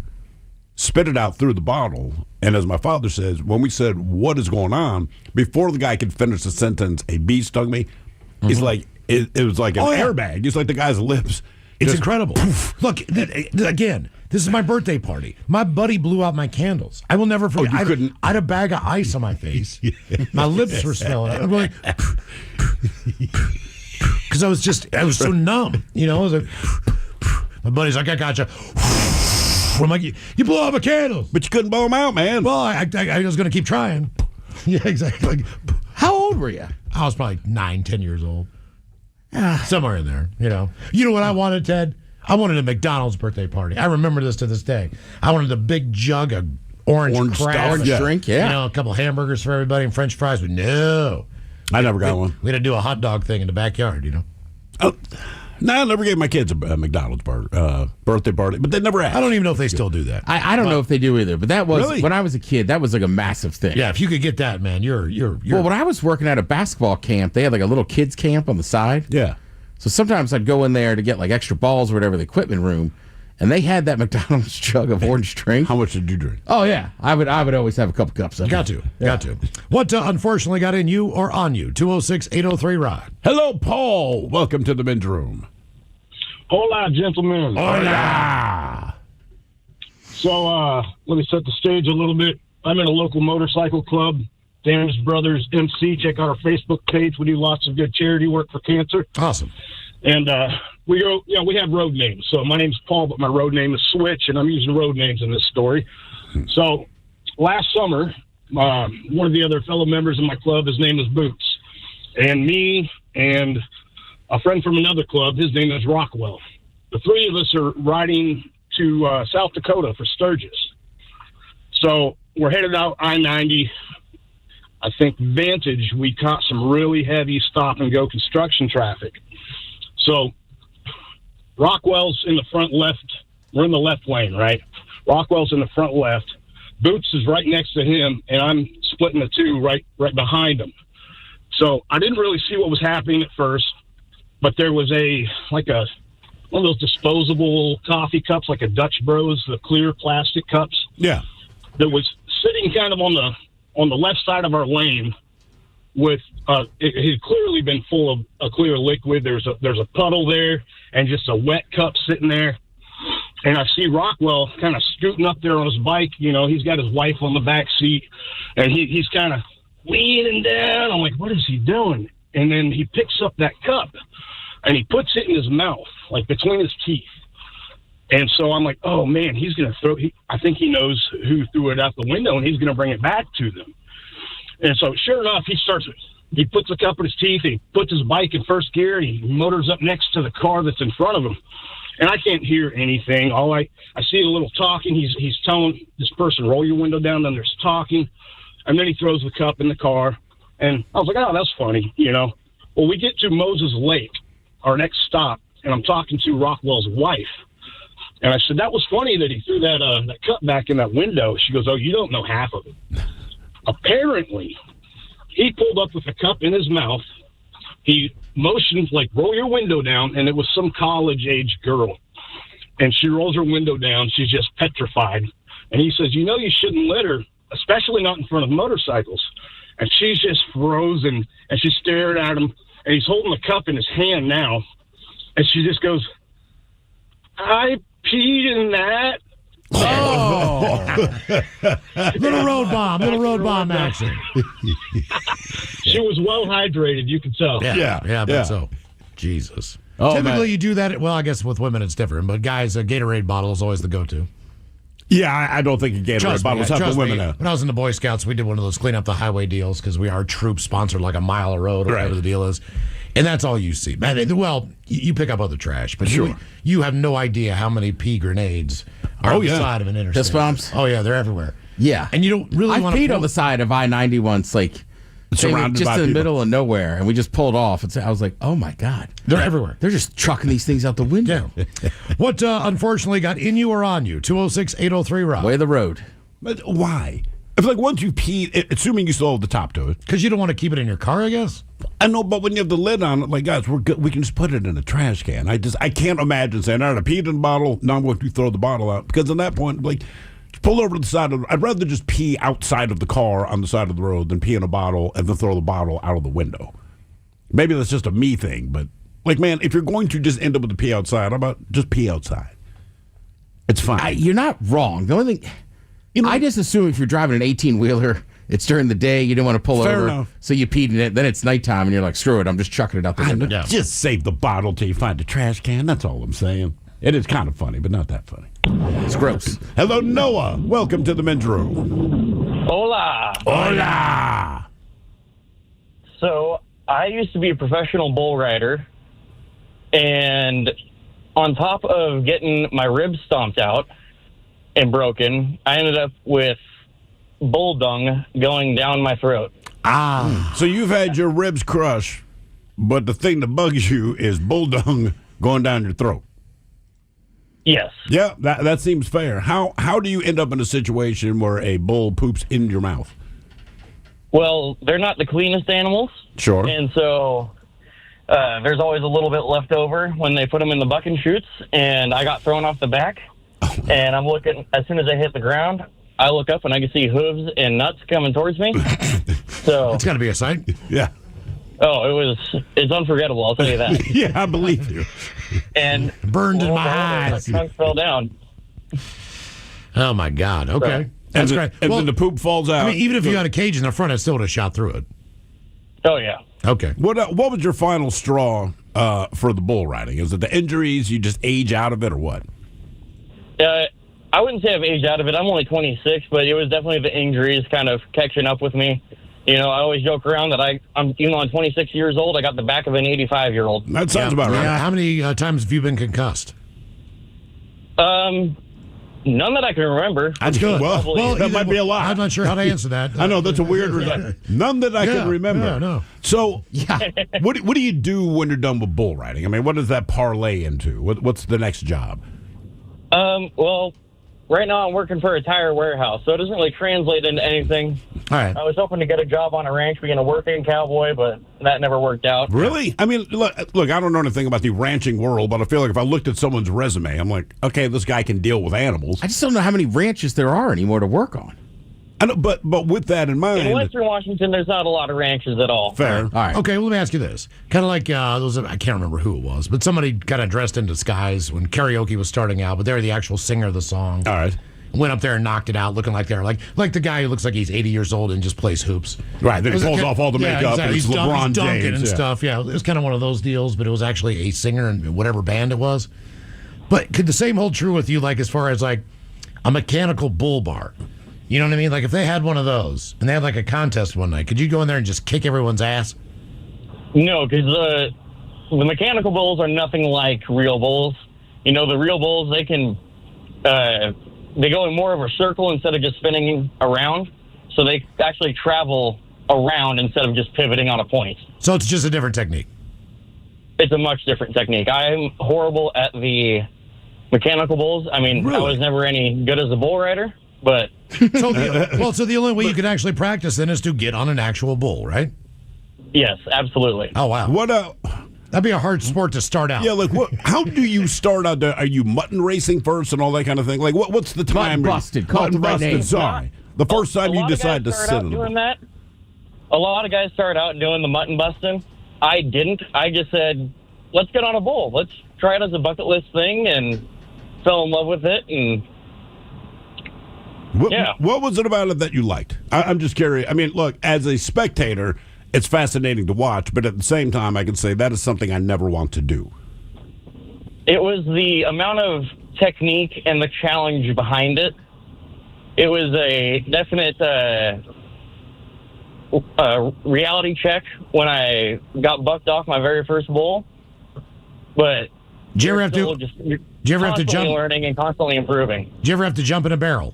spit it out through the bottle. And as my father says, when we said, what is going on, before the guy could finish the sentence, a bee stung me. He's like, it was like an airbag. It's like the guy's lips. It's incredible. Look, again, This is my birthday party. My buddy blew out my candles. I will never forget. you couldn't? I had a bag of ice on my face. My lips were smelling. I'm like, because I was so numb. You know, I was like, my buddy's like, I gotcha. I'm like, you blew out my candles. But you couldn't blow them out, man. Well, I was going to keep trying. Yeah, exactly. How old were you? I was probably 9, 10 years old. Somewhere in there, you know. You know what I wanted, Ted? I wanted a McDonald's birthday party. I remember this to this day. I wanted a big jug of orange craft. Drink, yeah. You know, a couple hamburgers for everybody and French fries. But no. I never got one. We had to do a hot dog thing in the backyard, you know. Oh, no, I never gave my kids a McDonald's birthday party, but they never asked. I don't even know if they still do that. I don't know if they do either, but that was, Really? when I was a kid, that was like a massive thing. Yeah, if you could get that, man, you're. Well, when I was working at a basketball camp, they had like a little kids camp on the side. Yeah. So sometimes I'd go in there to get like extra balls or whatever, the equipment room, and they had that McDonald's jug of orange drink. How much did you drink? Oh, yeah. I would always have a couple cups of it. Got to. What unfortunately got in you or on you? 206-803-ROCK. Hello, Paul. Welcome to the men's room. Hola, gentlemen. Hola. So, let me set the stage a little bit. I'm in a local motorcycle club, Damaged Brothers MC. Check out our Facebook page. We do lots of good charity work for cancer. Awesome. And we have road names. So my name's Paul, but my road name is Switch, and I'm using road names in this story. So last summer, one of the other fellow members of my club, his name is Boots, and me and a friend from another club, his name is Rockwell. The three of us are riding to South Dakota for Sturgis. So we're headed out I-90. I think Vantage, we caught some really heavy stop-and-go construction traffic. So Rockwell's in the front left. We're in the left lane, right? Rockwell's in the front left. Boots is right next to him, and I'm splitting the two right behind him. So I didn't really see what was happening at first, but there was one of those disposable coffee cups, like a Dutch Bros, the clear plastic cups. Yeah. That was sitting kind of on the left side of our lane with it had clearly been full of a clear liquid. There's a puddle there and just a wet cup sitting there. And I see Rockwell kind of scooting up there on his bike. You know, he's got his wife on the back seat, and he's kind of leaning down. I'm like, what is he doing? And then he picks up that cup, and he puts it in his mouth, like between his teeth. And so I'm like, oh, man, he's going to I think he knows who threw it out the window, and he's going to bring it back to them. And so sure enough, he puts the cup in his teeth, and he puts his bike in first gear, and he motors up next to the car that's in front of him. And I can't hear anything. I see a little talking. He's telling this person, roll your window down, then there's talking. And then he throws the cup in the car. And I was like, oh, that's funny, you know. Well, we get to Moses Lake, our next stop, and I'm talking to Rockwell's wife. And I said, that was funny that he threw that cup back in that window. She goes, oh, you don't know half of it. Apparently, he pulled up with the cup in his mouth. He motioned, like, roll your window down, and it was some college-age girl. And she rolls her window down. She's just petrified. And he says, you know you shouldn't let her, especially not in front of motorcycles. And she's just frozen, and she's staring at him, and he's holding the cup in his hand now. And she just goes, I peed in that. Oh, little road bomb action. She was well hydrated, you can tell. Yeah, I bet so. Jesus. Oh, Typically, man. you do that. Well, I guess with women it's different, but guys, a Gatorade bottle is always the go-to. Yeah, I don't think a Gatorade bottle is helping women out. When I was in the Boy Scouts, we did one of those clean up the highway deals because our troops sponsored like a mile of road or whatever the deal is. And that's all you see. Man, well, you pick up other trash, but you have no idea how many pea grenades are on the side of an interstate. Fist bumps? Oh, yeah, they're everywhere. Yeah. And you don't really want to peed on the side of I-90 once, like, surrounded just by in the people. middle of nowhere, and we just pulled off. And I was like, oh, my God. They're everywhere. They're just trucking these things out the window. Yeah. What unfortunately got in you or on you? 206-803-ROCK. Way of the road. But why? If like once you pee, assuming you still have the top to it. Because you don't want to keep it in your car, I guess? I know, but when you have the lid on it, like, guys, we're good. We can just put it in a trash can. I can't imagine saying, all right, I peed in the bottle, now I'm going to throw the bottle out. Because at that point, like, just pull over to the side of I'd rather just pee outside of the car on the side of the road than pee in a bottle and then throw the bottle out of the window. Maybe that's just a me thing, but, like, man, if you're going to just end up with the pee outside, how about just pee outside? It's fine. You're not wrong. The only thing, I just assume if you're driving an 18-wheeler, it's during the day, you don't want to pull Fair over, enough. so you peed in it. Then it's nighttime, and you're like, screw it, I'm just chucking it out the window. Just save the bottle till you find the trash can. That's all I'm saying. It is kind of funny, but not that funny. It's gross. Hello, Noah. Welcome to the men's room. Hola. Hola. So, I used to be a professional bull rider, and on top of getting my ribs stomped out and broken, I ended up with bull dung going down my throat. So you've had your ribs crushed, but the thing that bugs you is bull dung going down your throat. Yes. Yeah, that seems fair. How do you end up in a situation where a bull poops in your mouth? Well, they're not the cleanest animals. Sure. And so there's always a little bit left over when they put them in the buck and shoots, and I got thrown off the back, and I'm looking, as soon as I hit the ground, I look up and I can see hooves and nuts coming towards me. So it's got to be a sight. Yeah. Oh, it's unforgettable, I'll tell you that. Yeah, I believe you. And burned in my eyes. My trunk fell down. Oh my God. Okay. That's great. And then the poop falls out. I mean, even if you had a cage in the front, it still would have shot through it. Oh, yeah. Okay. What was your final straw for the bull riding? Is it the injuries? You just age out of it, or what? I wouldn't say I've aged out of it. I'm only 26, but it was definitely the injuries kind of catching up with me. You know, I always joke around that I'm 26 years old, I got the back of an 85-year-old. That sounds about right. Yeah. How many times have you been concussed? None that I can remember. That's good. Well, that might be a lot. I'm not sure how to answer that. I know, that's a weird None that I can remember. Yeah, no. So, what do you do when you're done with bull riding? I mean, what does that parlay into? What's the next job? Well, right now I'm working for a tire warehouse, so it doesn't really translate into anything. All right. I was hoping to get a job on a ranch being a working cowboy, but that never worked out. Really? I mean, look, I don't know anything about the ranching world, but I feel like if I looked at someone's resume, I'm like, okay, this guy can deal with animals. I just don't know how many ranches there are anymore to work on. I know, but with that in mind, In Western Washington, there's not a lot of ranches at all. Fair. All right. Okay, well, let me ask you this. Kind of like, I can't remember who it was, but somebody kind of dressed in disguise when karaoke was starting out, but they're the actual singer of the song. All right. Went up there and knocked it out, looking like they're like the guy who looks like he's 80 years old and just plays hoops. Right, then he pulls off all the makeup and it's LeBron he's dunking James. and stuff. Yeah, it was kind of one of those deals, but it was actually a singer in whatever band it was. But could the same hold true with you, like as far as like a mechanical bull bar? You know what I mean? Like if they had one of those and they had like a contest one night, could you go in there and just kick everyone's ass? No, because the mechanical bulls are nothing like real bulls. You know, the real bulls, they can... they go in more of a circle instead of just spinning around. So they actually travel around instead of just pivoting on a point. So it's just a different technique. It's a much different technique. I'm horrible at the mechanical bulls. I mean, I was never any good as a bull rider, but... So the only way you can actually practice then is to get on an actual bull, right? Yes, absolutely. Oh, wow. That'd be a hard sport to start out. Yeah, like how do you start out? Are you mutton racing first and all that kind of thing? Like what's the time? Mutton busted. Call it the right busted. name. Sorry, the first time you decide to sit in doing that. A lot of guys start out doing the mutton busting. I didn't. I just said, let's get on a bull. Let's try it as a bucket list thing, and fell in love with it. And what was it about it that you liked? I'm just curious. I mean, look, as a spectator, it's fascinating to watch, but at the same time, I can say that is something I never want to do. It was the amount of technique and the challenge behind it. It was a definite reality check when I got bucked off my very first bull. But did you ever have to jump? Learning and constantly improving. Did you ever have to jump in a barrel?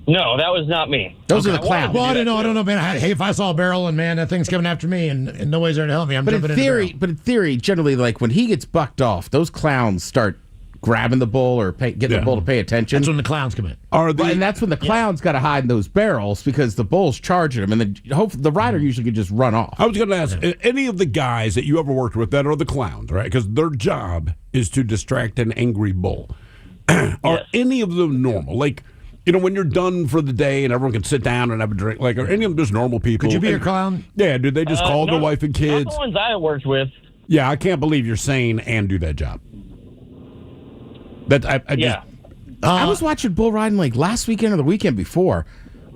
No, that was not me. Those are the clowns. Well, I don't know, man. Hey, if I saw a barrel and man, that thing's coming after me, and nobody's there to help me, I'm jumping in the barrel. But in theory, generally, like when he gets bucked off, those clowns start grabbing the bull or getting the bull to pay attention. That's when the clowns come in. And that's when the clowns got to hide in those barrels because the bull's charging them, and the rider usually could just run off. I was going to ask, any of the guys that you ever worked with that are the clowns, right? Because their job is to distract an angry bull. Are any of them normal? Like, you know, when you're done for the day and everyone can sit down and have a drink, like, are any of them just normal people? Could you be a clown? Yeah, do they just call their wife and kids? Not the ones I worked with. Yeah, I can't believe you're sane and do that job. But I I was watching bull riding like last weekend or the weekend before.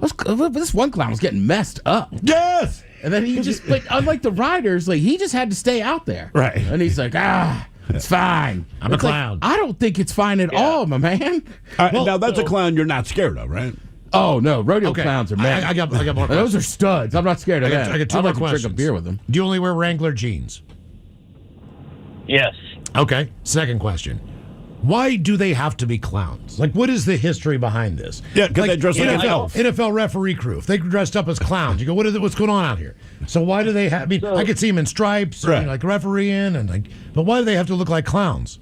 This one clown was getting messed up. Yes. And then but unlike the riders, like he just had to stay out there. Right. And he's like, it's fine. I'm a clown. I don't think it's fine at all, my man. Now that's a clown you're not scared of, right? Oh no, rodeo clowns are mad. I got more. Those are studs. I'm not scared of that. I got two I'd more like questions. to drink a beer with them. Do you only wear Wrangler jeans? Yes. Okay. Second question. Why do they have to be clowns? Like, what is the history behind this? Yeah, because they dress like an elf. NFL referee crew. If they dressed up as clowns, you go, what's going on out here? So why do they have? I mean, I could see them in stripes, like refereeing, but why do they have to look like clowns?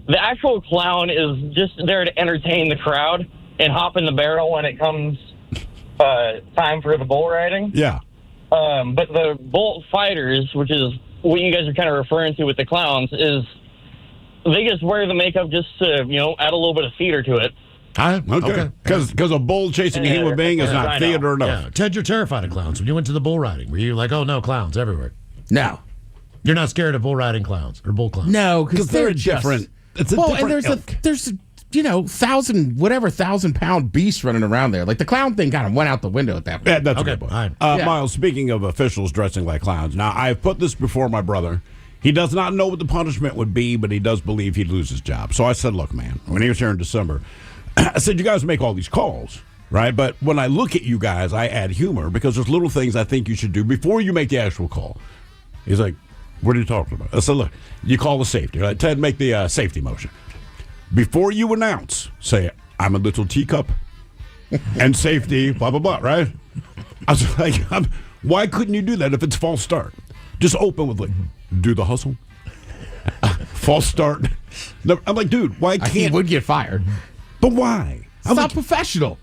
The actual clown is just there to entertain the crowd and hop in the barrel when it comes time for the bull riding. Yeah. But the bull fighters, which is what you guys are kind of referring to with the clowns, is they just wear the makeup just to, add a little bit of theater to it. Okay. Because a bull chasing a human being is not theater enough. Yeah. Ted, you're terrified of clowns. When you went to the bull riding, were you like, oh no, clowns everywhere? No. You're not scared of bull riding clowns or bull clowns? No, because they're different. It's a and different there's 1,000-pound beast running around there. Like the clown thing kind of went out the window at that point. Yeah, that's a good point. Fine. Miles, speaking of officials dressing like clowns, now I've put this before my brother. He does not know what the punishment would be, but he does believe he'd lose his job. So I said, look, man, when he was here in December, I said, you guys make all these calls, right? But when I look at you guys, I add humor because there's little things I think you should do before you make the actual call. He's like, what are you talking about? I said, look, you call the safety, right? Ted, make the safety motion. Before you announce, say, I'm a little teacup and safety, blah, blah, blah, right? I was like, why couldn't you do that if it's false start? Just open with, like, do the hustle. False start. I'm like, dude, why can't... He would get fired. But why? It's not professional.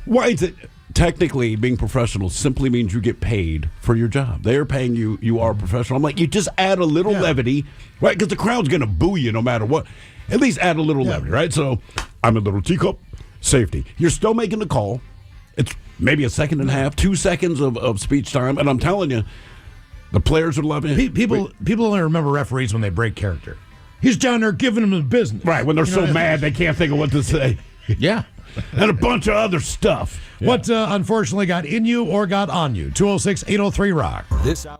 Why is it... Technically, being professional simply means you get paid for your job. They're paying you. You are professional. I'm like, you just add a little levity, right? Because the crowd's going to boo you no matter what. At least add a little levity, right? So, I'm a little teacup, safety. You're still making the call. It's maybe a second and a half, 2 seconds of speech time. And I'm telling you, the players are loving it. People only remember referees when they break character. He's down there giving them the business. Right, when they're so mad they can't think of what to say. Yeah. And a bunch of other stuff. Yeah. What unfortunately got in you or got on you? 206-803-ROCK. This hour.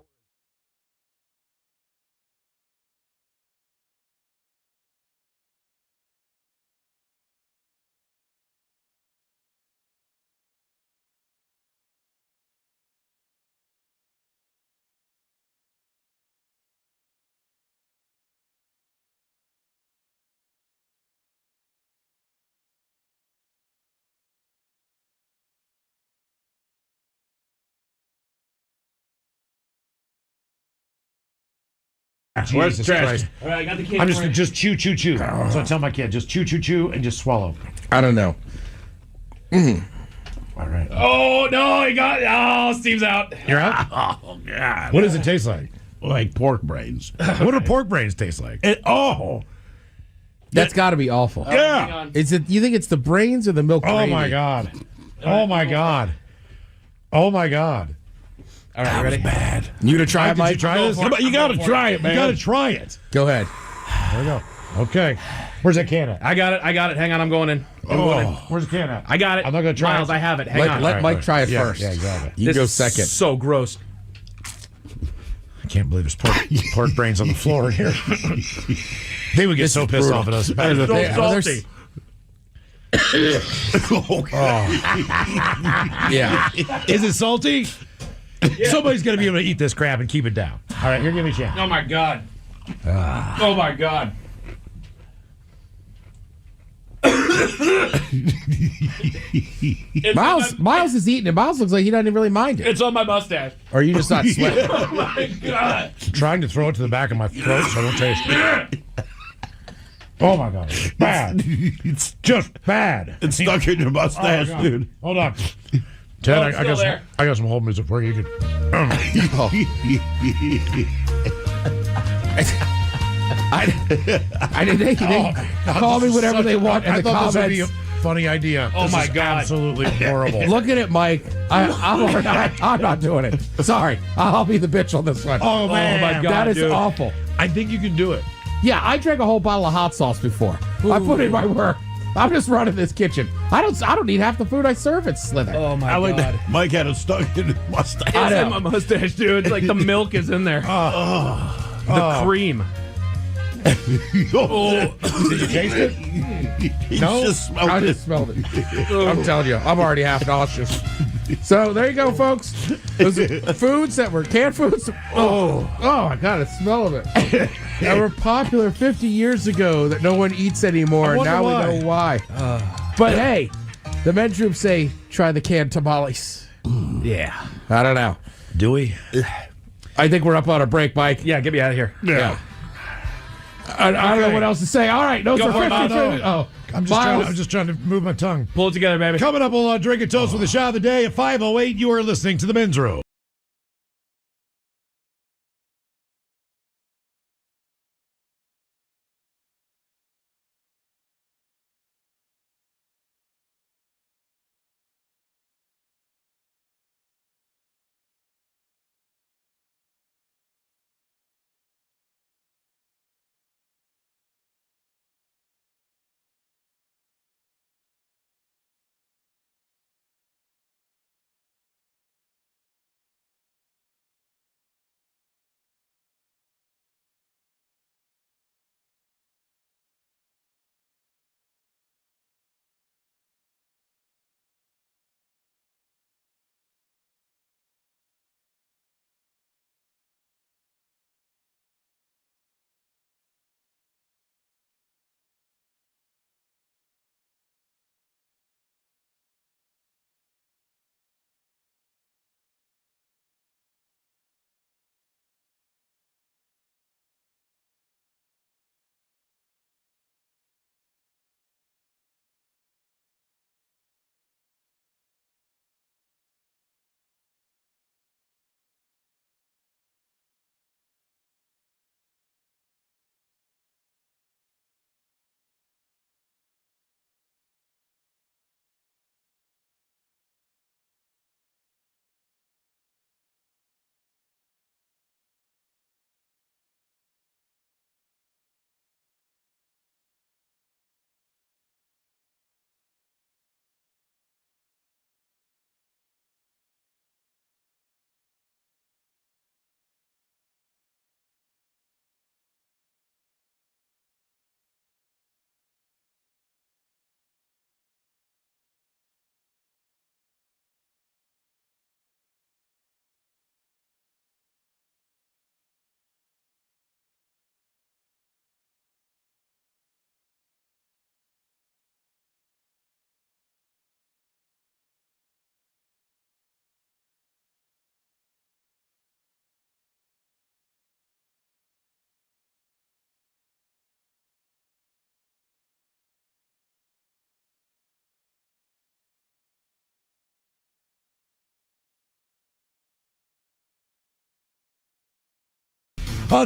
Jesus Christ. All right, I got the kid. I'm just chew. So I tell my kid, just chew, and just swallow. I don't know. All right. Oh, no, Steve's out. You're out? Oh, God. What does it taste like? Like pork brains. What do pork brains taste like? That's got to be awful. Yeah. Is it? You think it's the brains or the milk? Oh, my God. Oh, my God. Oh, my God. All right, ready? Bad. You gonna try it, Mike? Did you try this? You got to try it, man. You got to try it. Go ahead. There we go. Okay. Where's that can at? I got it. Hang on, I'm going in. Where's the can at? I got it. I'm not going to try Miles, it. I have it. Hang on. Let Mike try it first. Yeah, exactly. You This go is second. So gross. I can't believe there's pork brains on the floor here. They would get so pissed off at us. It's so salty. Yeah. Is it salty? Yeah. Somebody's going to be able to eat this crap and keep it down. All right, here, give me a chance. Oh, my God. Oh, my God. Miles is eating it. Miles looks like he doesn't really mind it. It's on my mustache. Or are you just not sweating? Oh, my God. I'm trying to throw it to the back of my throat so I don't taste it. Oh, my God. It's bad. It's just bad. It's stuck in your mustache, dude. Hold on. Ted, I got some hold music for you. You can. They call me whatever they want in the comments. This would be a funny idea. Oh, my God. Absolutely horrible. Look at it, Mike. I'm not doing it. Sorry. I'll be the bitch on this one. Oh, man. Oh, my God, that is dude. awful. I think you can do it. Yeah, I drank a whole bottle of hot sauce before. I put in my work. I'm just running this kitchen. I don't need half the food I serve at Slither. Oh my I like God. that. Mike had it stuck in his mustache. It's in my mustache, dude. It's like the milk is in there. The cream. Did you taste it? He No? just smelled I it. just smelled it. I'm telling you, I'm already half nauseous. So there you go, folks. Those are foods that were canned foods. Oh, I got a smell of it. That were popular 50 years ago that no one eats anymore. wonder Now why. we know why. But hey, the men troops say try the canned tamales. Yeah. I don't know. Do we? I think we're up on a break, Mike. Yeah, get me out of here. Yeah. I don't know what else to say. All right, no Go for for it, 50. Miles. Oh, I'm just trying to move my tongue. Pull it together, baby. Coming up, we'll drink a toast with the shot of the day at 5:08. You are listening to the Men's Room.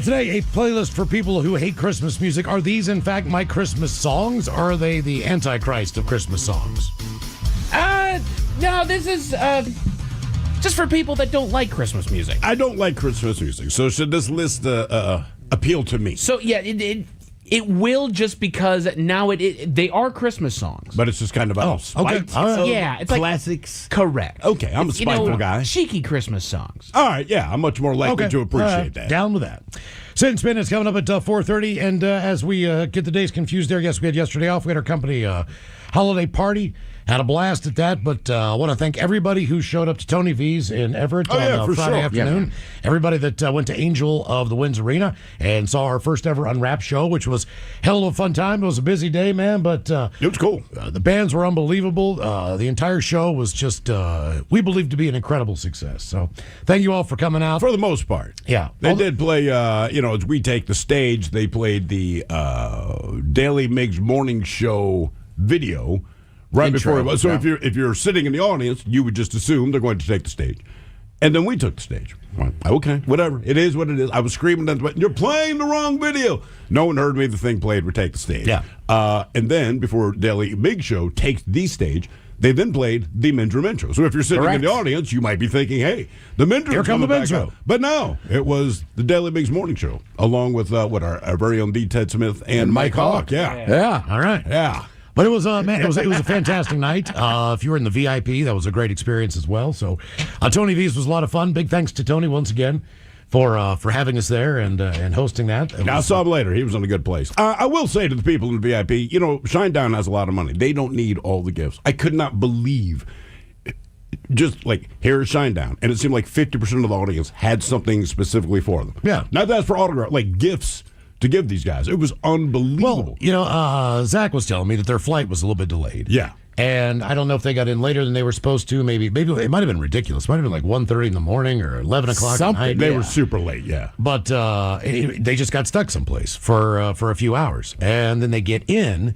Today, a playlist for people who hate Christmas music. Are these, in fact, my Christmas songs? Or are they the Antichrist of Christmas songs? No, this is just for people that don't like Christmas music. I don't like Christmas music, so should this list appeal to me? So yeah, it will, just because now they are Christmas songs. But it's just kind of spite. Okay. Yeah, it's classics. Correct. Okay, I'm a spiteful guy. Cheeky Christmas songs. All right, yeah, I'm much more likely to appreciate that. Down with that. Sit and Spin is coming up at 4:30, and as we get the days confused there, yes, we had yesterday off. We had our company holiday party. Had a blast at that, but I want to thank everybody who showed up to Tony V's in Everett on Friday afternoon. Everybody that went to Angel of the Winds Arena and saw our first ever Unwrapped show, which was hell of a fun time. It was a busy day, man, but it was cool. The bands were unbelievable. The entire show was just, we believe, to be an incredible success. So thank you all for coming out. For the most part. Yeah. They did play, as we take the stage, they played the Daily Mix morning show video right Intro, before it was. So yeah. if you're sitting in the audience, you would just assume they're going to take the stage. And then we took the stage. Well, okay, whatever. It is what it is. I was screaming at the you're playing the wrong video. No one heard me. The thing played. We take the stage. Yeah. And then before Daily Big Show takes the stage, They then played the Men's Room intro. So if you're sitting in the audience, you might be thinking, hey, the Men's Room. Here come the Men's Room. But no, it was the Daily Biggs Morning Show, along with our very own D. Ted Smith and Mike Hawk. Yeah. All right. Yeah. But it was man, it was a fantastic night. If you were in the VIP, that was a great experience as well. So, Tony V's was a lot of fun. Big thanks to Tony once again for having us there and hosting that. I saw him later. He was in a good place. I will say to the people in the VIP, Shinedown has a lot of money. They don't need all the gifts. I could not believe, just like, here's Shinedown. And it seemed like 50% of the audience had something specifically for them. Yeah. Not that's for autograph, like gifts to give these guys. It was unbelievable. Well, Zach was telling me that their flight was a little bit delayed. Yeah. And I don't know if they got in later than they were supposed to. Maybe it might have been ridiculous. It might have been like 1:30 in the morning or 11 o'clock at night. They were super late, yeah. But they just got stuck someplace for a few hours. And then they get in.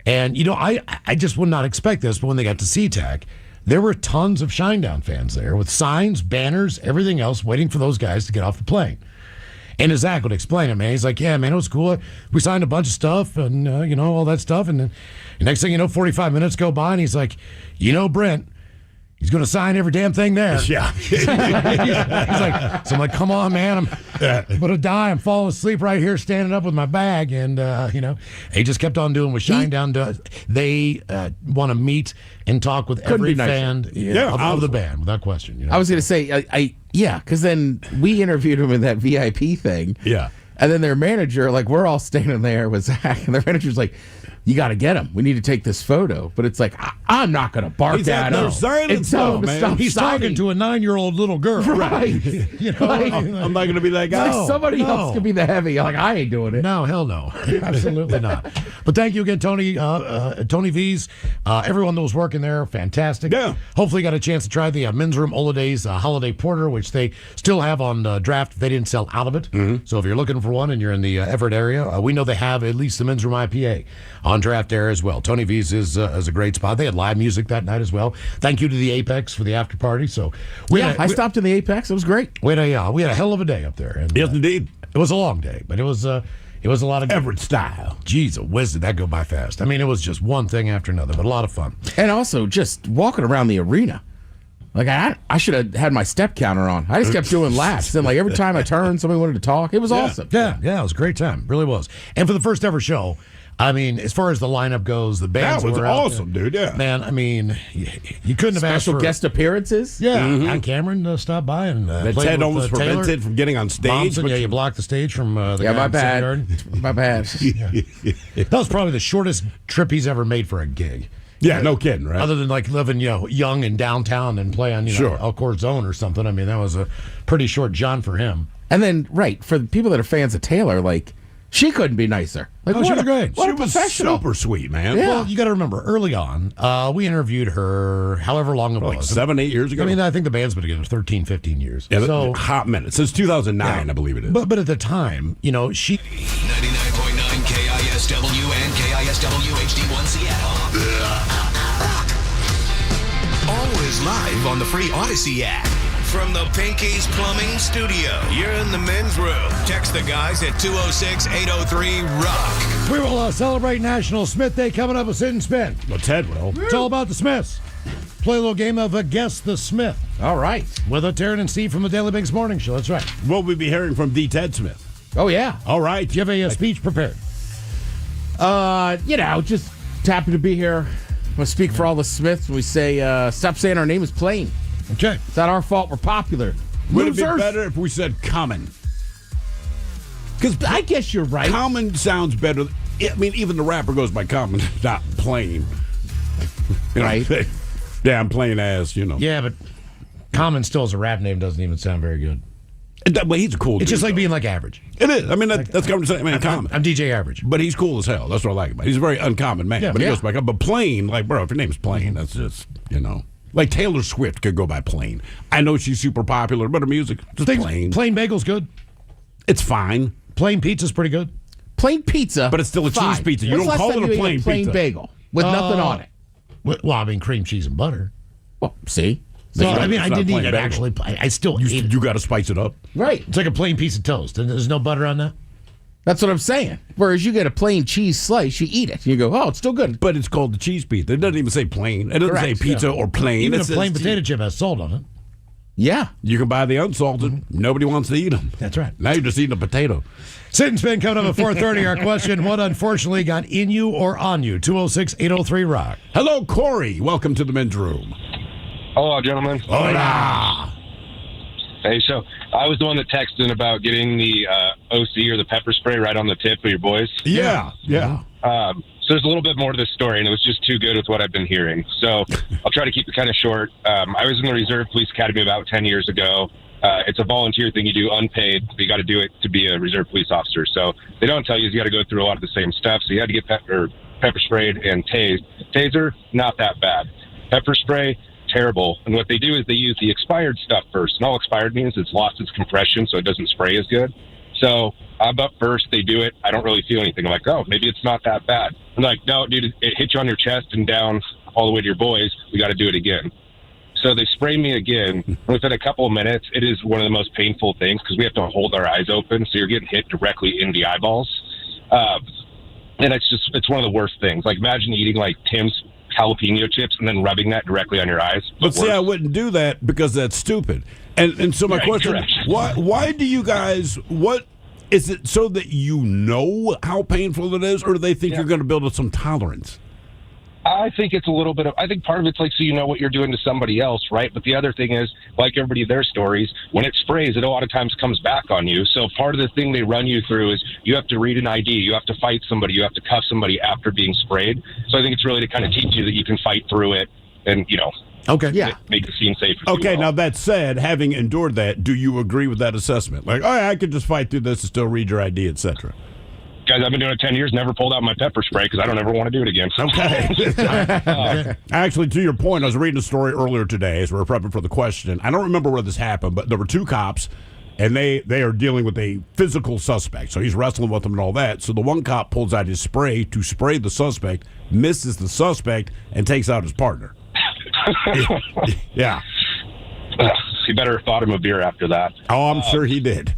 And, I just would not expect this, but when they got to SeaTac, there were tons of Shinedown fans there with signs, banners, everything else, waiting for those guys to get off the plane. And as Zach would explain it, man, he's like, yeah, man, it was cool. We signed a bunch of stuff and, all that stuff. And then the next thing you know, 45 minutes go by and he's like, Brent, he's going to sign every damn thing there. Yeah. he's like, so I'm like, come on, man. I'm going to die. I'm falling asleep right here standing up with my bag. And, he just kept on doing what Shinedown does. They want to meet and talk with every fan of the band, without question. I was going to say, because then we interviewed him in that VIP thing. Yeah. And then their manager, we're all standing there with Zach, and their manager's like, you got to get him. We need to take this photo. But it's like, I'm not going to bark at him. He's talking to a 9-year-old little girl. Right. I'm not going to be that guy. Somebody else could be the heavy. I ain't doing it. No, hell no. Absolutely not. But thank you again, Tony. Tony V's. Everyone that was working there, fantastic. Yeah. Hopefully got a chance to try the Men's Room Holidays Holiday Porter, which they still have on draft. They didn't sell out of it. Mm-hmm. So if you're looking for one and you're in the Everett area, we know they have at least the Men's Room IPA on draft there as well. Tony V's is a great spot. They had live music that night as well. Thank you to the Apex for the after party. So I stopped in the Apex. It was great. We had a hell of a day up there. And, yes, indeed. It was a long day, but it was a lot of Everett style. Jeez, whiz, did that go by fast? I mean, it was just one thing after another, but a lot of fun. And also just walking around the arena. I should have had my step counter on. I just kept doing laps. Then every time I turned, somebody wanted to talk. It was awesome. Yeah, it was a great time. Really was. And for the first ever show, I mean, as far as the lineup goes, the bands that was were awesome, there. dude. Yeah, man. I mean, you couldn't have asked for special guest appearances. Yeah, John Cameron stopped by and Ted almost prevented from getting on stage. Momsen, you blocked the stage from the guy my in bad. My bad. That was probably the shortest trip he's ever made for a gig. Yeah, no kidding, right? Other than living, young in downtown and play on, Elcourt Zone or something. I mean, that was a pretty short jaunt for him. And then, for the people that are fans of Taylor, she couldn't be nicer. She was great. She was super sweet, man. Yeah. Well, you got to remember, early on, we interviewed her however long it was. 7, 8 years ago? I mean, I think the band's been together 13, 15 years. Yeah, so hot minute. Since 2009, I believe it is. But at the time, she... 99.9 KISW and KISW HD1 Seattle. Always live on the free Odyssey app. From the Pinky's Plumbing Studio, you're in the men's room. Text the guys at 206-803-ROCK. We will celebrate National Smith Day coming up with Sid and Spin. Well, Ted will. It's all about the Smiths. Play a little game of Guess the Smith. All right. With Taryn and Steve from the Daily Biggs Morning Show. That's right. Will we be hearing from D. Ted Smith? Oh, yeah. All right. Do you have a speech prepared? Just happy to be here. I'm going to speak for all the Smiths. We say, stop saying our name is plain. Okay. It's not our fault we're popular. Would it be better if we said common? Because I guess you're right. Common sounds better. I mean, even the rapper goes by common, not plain. Right. Damn plain ass, Yeah, but Common still as a rap name doesn't even sound very good. But he's a cool dude. It's just like being like Average. It is. I mean, that's common to say. I mean, common. I'm DJ Average. But he's cool as hell. That's what I like about him. He's a very uncommon man. Yeah, but he goes by common. But plain, bro, if your name's plain, that's just, Like Taylor Swift could go by plain. I know she's super popular, but her music just plain. Plain bagel's good. It's fine. Plain pizza's pretty good. Plain pizza, but it's still a cheese pizza. You don't call it a plain pizza. Bagel with nothing on it. Well, I mean, cream cheese and butter. Well, see. So, I mean, I didn't eat it actually. I still ate it. You got to spice it up. Right. It's like a plain piece of toast, and there's no butter on that. That's what I'm saying. Whereas you get a plain cheese slice, you eat it. And you go, oh, it's still good. But it's called the cheese pizza. It doesn't even say plain. It doesn't say pizza or plain. Even it a plain potato chip has salt on it. Yeah. You can buy the unsalted. Nobody wants to eat them. That's right. Now you're just eating a potato. Sit and Spin coming up at 4:30. Our question, what unfortunately got in you or on you? 206-803-ROCK. Hello, Corey. Welcome to the men's room. Hello, gentlemen. Hola. Hey, so I was the one that texted in about getting the OC or the pepper spray right on the tip of your boys. Yeah. So there's a little bit more to this story, and it was just too good with what I've been hearing. So I'll try to keep it kind of short. I was in the Reserve Police Academy about 10 years ago. It's a volunteer thing you do unpaid, but you got to do it to be a Reserve Police officer. So they don't tell you got to go through a lot of the same stuff. So you had to get pepper sprayed and tased. Taser, not that bad. Pepper spray, terrible. And what they do is they use the expired stuff first. And all expired means it's lost its compression, so it doesn't spray as good. So I'm up first. They do it. I don't really feel anything. I'm like, oh, maybe it's not that bad. I'm like, no, dude, it hit you on your chest and down all the way to your boys. We got to do it again. So they spray me again. Within a couple of minutes, it is one of the most painful things because we have to hold our eyes open. So you're getting hit directly in the eyeballs. And it's one of the worst things. Like imagine eating like Tim's jalapeno chips and then rubbing that directly on your eyes. But see, I wouldn't do that because that's stupid. And so my question, why do you guys, what is it so that you know how painful it is, or do they think you're going to build up some tolerance? I think it's a little bit of, I think part of it's like so you know what you're doing to somebody else, right? But the other thing is, like everybody, their stories, when it sprays, it a lot of times comes back on you. So part of the thing they run you through is you have to read an ID, you have to fight somebody, you have to cuff somebody after being sprayed. So I think it's really to kind of teach you that you can fight through it and, you know, make the scene safer. Okay, now that said, having endured that, do you agree with that assessment? Like, oh, yeah, I could just fight through this and still read your ID, etc. Guys, I've been doing it 10 years, never pulled out my pepper spray because I don't ever want to do it again. Okay. Actually, to your point, I was reading a story earlier today as we were prepping for the question. I don't remember where this happened, but there were two cops, and they are dealing with a physical suspect. So he's wrestling with them and all that. So the one cop pulls out his spray to spray the suspect, misses the suspect, and takes out his partner. Yeah. He better have thought him a beer after that. Oh, I'm sure he did.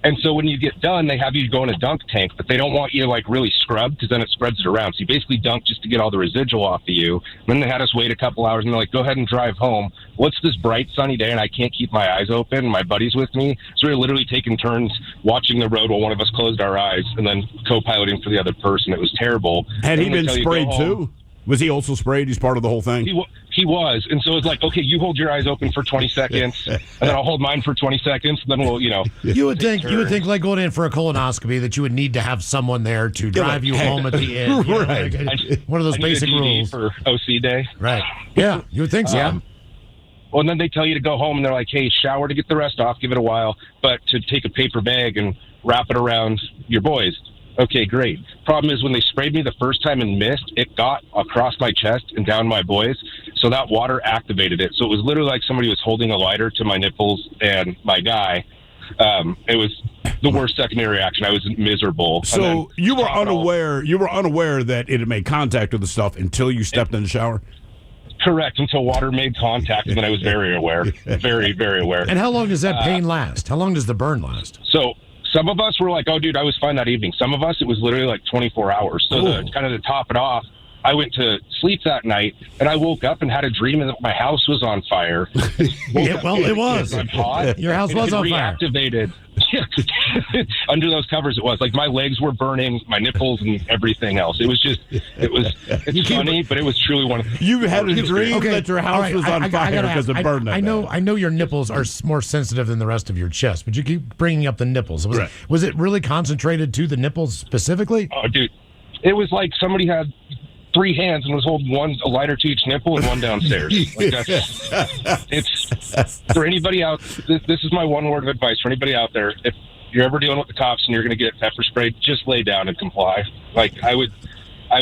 And so when you get done, they have you go in a dunk tank, but they don't want you to like really scrub because then it spreads it around. So you basically dunk just to get all the residual off of you. Then they had us wait a couple hours and they're like, go ahead and drive home. What's this bright sunny day and I can't keep my eyes open? My buddy's with me. So we were literally taking turns watching the road while one of us closed our eyes and then co-piloting for the other person. It was terrible. Had he been sprayed too? Was he also sprayed? He's part of the whole thing? He was. And so it's like, okay, you hold your eyes open for 20 seconds, and then I'll hold mine for 20 seconds, and then we'll, you know. You would think like going in for a colonoscopy that you would need to have someone there to drive you home at the end. You know, right. One of those basic rules. For OC day. Right. Yeah, you would think so. Well, and then they tell you to go home, and they're like, hey, shower to get the rest off, give it a while, but to take a paper bag and wrap it around your boys. Okay, great. Problem is when they sprayed me the first time and missed, it got across my chest and down my boys. So that water activated it. So it was literally like somebody was holding a lighter to my nipples and my guy. It was the worst secondary reaction. I was miserable. So you were unaware. You were unaware that it had made contact with the stuff until you stepped in the shower. Correct. Until water made contact, and then I was very aware. Very, very aware. And how long does that pain last? How long does the burn last? So some of us were like, oh, dude, I was fine that evening. Some of us, it was literally like 24 hours. So to top it off, I went to sleep that night, and I woke up and had a dream that my house was on fire. It was. Your house was on fire. Reactivated. Under those covers it was. Like my legs were burning, my nipples and everything else. It's funny, but it was truly one of the... You had a dream that your house was on fire because it burned that bad. I know your nipples are more sensitive than the rest of your chest, but you keep bringing up the nipples. Was it really concentrated to the nipples specifically? Oh, dude. It was like somebody had 3 hands and was holding a lighter to each nipple and one downstairs. Like it's for anybody out. This is my one word of advice for anybody out there. If you're ever dealing with the cops and you're going to get pepper sprayed, just lay down and comply. Like I would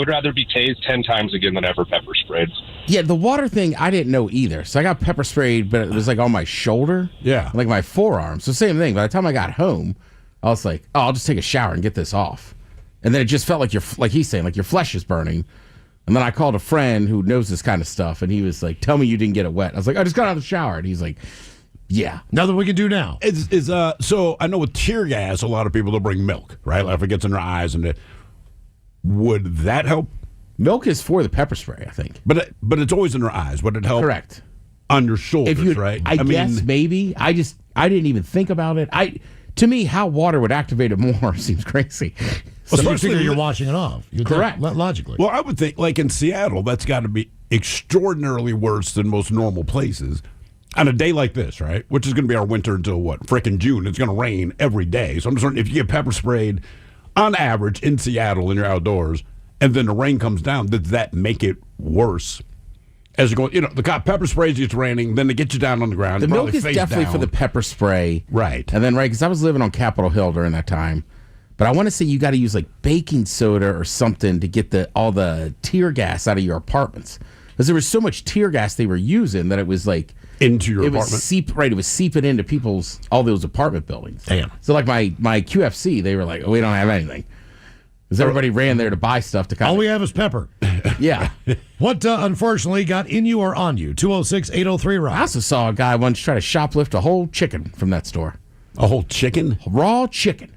rather be tased 10 times again than ever pepper sprayed. Yeah, the water thing I didn't know either. So I got pepper sprayed, but it was like on my shoulder. Yeah, like my forearm. So same thing. By the time I got home, I was like, oh, I'll just take a shower and get this off. And then it just felt like like he's saying, like your flesh is burning. And then I called a friend who knows this kind of stuff, and he was like, tell me you didn't get it wet. I was like, I just got out of the shower. And he's like, Yeah. Nothing we can do now. So I know with tear gas, a lot of people will bring milk, right? Like if it gets in their eyes, would that help? Milk is for the pepper spray, I think. But it's always in their eyes. Would it help? Correct. On your shoulders, right? I guess maybe. I didn't even think about it. To me, how water would activate it more seems crazy. So you figure you're washing it off. Correct. Logically. Well, I would think, like in Seattle, that's got to be extraordinarily worse than most normal places. On a day like this, right? Which is going to be our winter until what? Frickin' June. It's going to rain every day. So I'm just wondering if you get pepper sprayed on average in Seattle and you're outdoors, and then the rain comes down, does that make it worse? As you go, the pepper sprays, it's raining, then they get you down on the ground. The milk is definitely for the pepper spray. Right. And then, because I was living on Capitol Hill during that time. But I want to say you got to use like baking soda or something to get all the tear gas out of your apartments. Because there was so much tear gas they were using that it was like, into your apartment. It was seeping into all those apartment buildings. Damn. So like my QFC, they were like, we don't have anything. Because everybody ran there to buy stuff to all we have is pepper. Yeah. What unfortunately got in you or on you? 206-803-ROCK. I also saw a guy once try to shoplift a whole chicken from that store. A whole chicken? Raw chicken.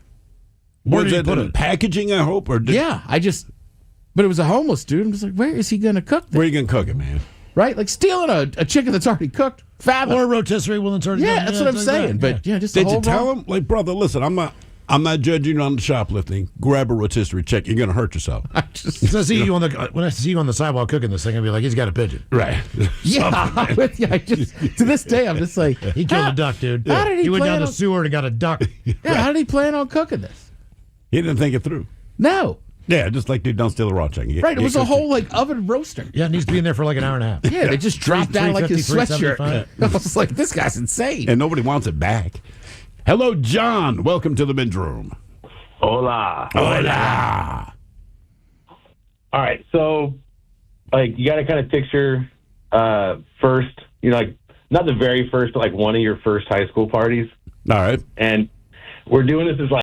Where did he put it? Packaging, I hope? But it was a homeless dude. I'm just like, where is he going to cook this? Where are you going to cook it, man? Right? Like stealing a chicken that's already cooked. Fabulous. Or a rotisserie one that's already done. Yeah, that's what I'm saying. But just did you tell him, like, brother, listen, I'm not judging you on the shoplifting. Grab a rotisserie chicken. You're gonna hurt yourself. When I see you on the sidewalk cooking this thing, I'll be like, he's got a pigeon. Right. Yeah. To this day, I'm just like, he killed a duck, dude. How did he went down the sewer and got a duck. Yeah. How did he plan on cooking this? He didn't think it through. No. Yeah, just like, dude, don't steal a raw chicken. Right, it was a whole oven roaster. Yeah, it needs to be in there for like an hour and a half. Yeah, they just dropped down like his sweatshirt. I was like, this guy's insane. And nobody wants it back. Hello, John. Welcome to the men's room. Hola. Hola. All right, so like you got to kind of picture first, like not the very first, but like one of your first high school parties. All right. And we're doing this as like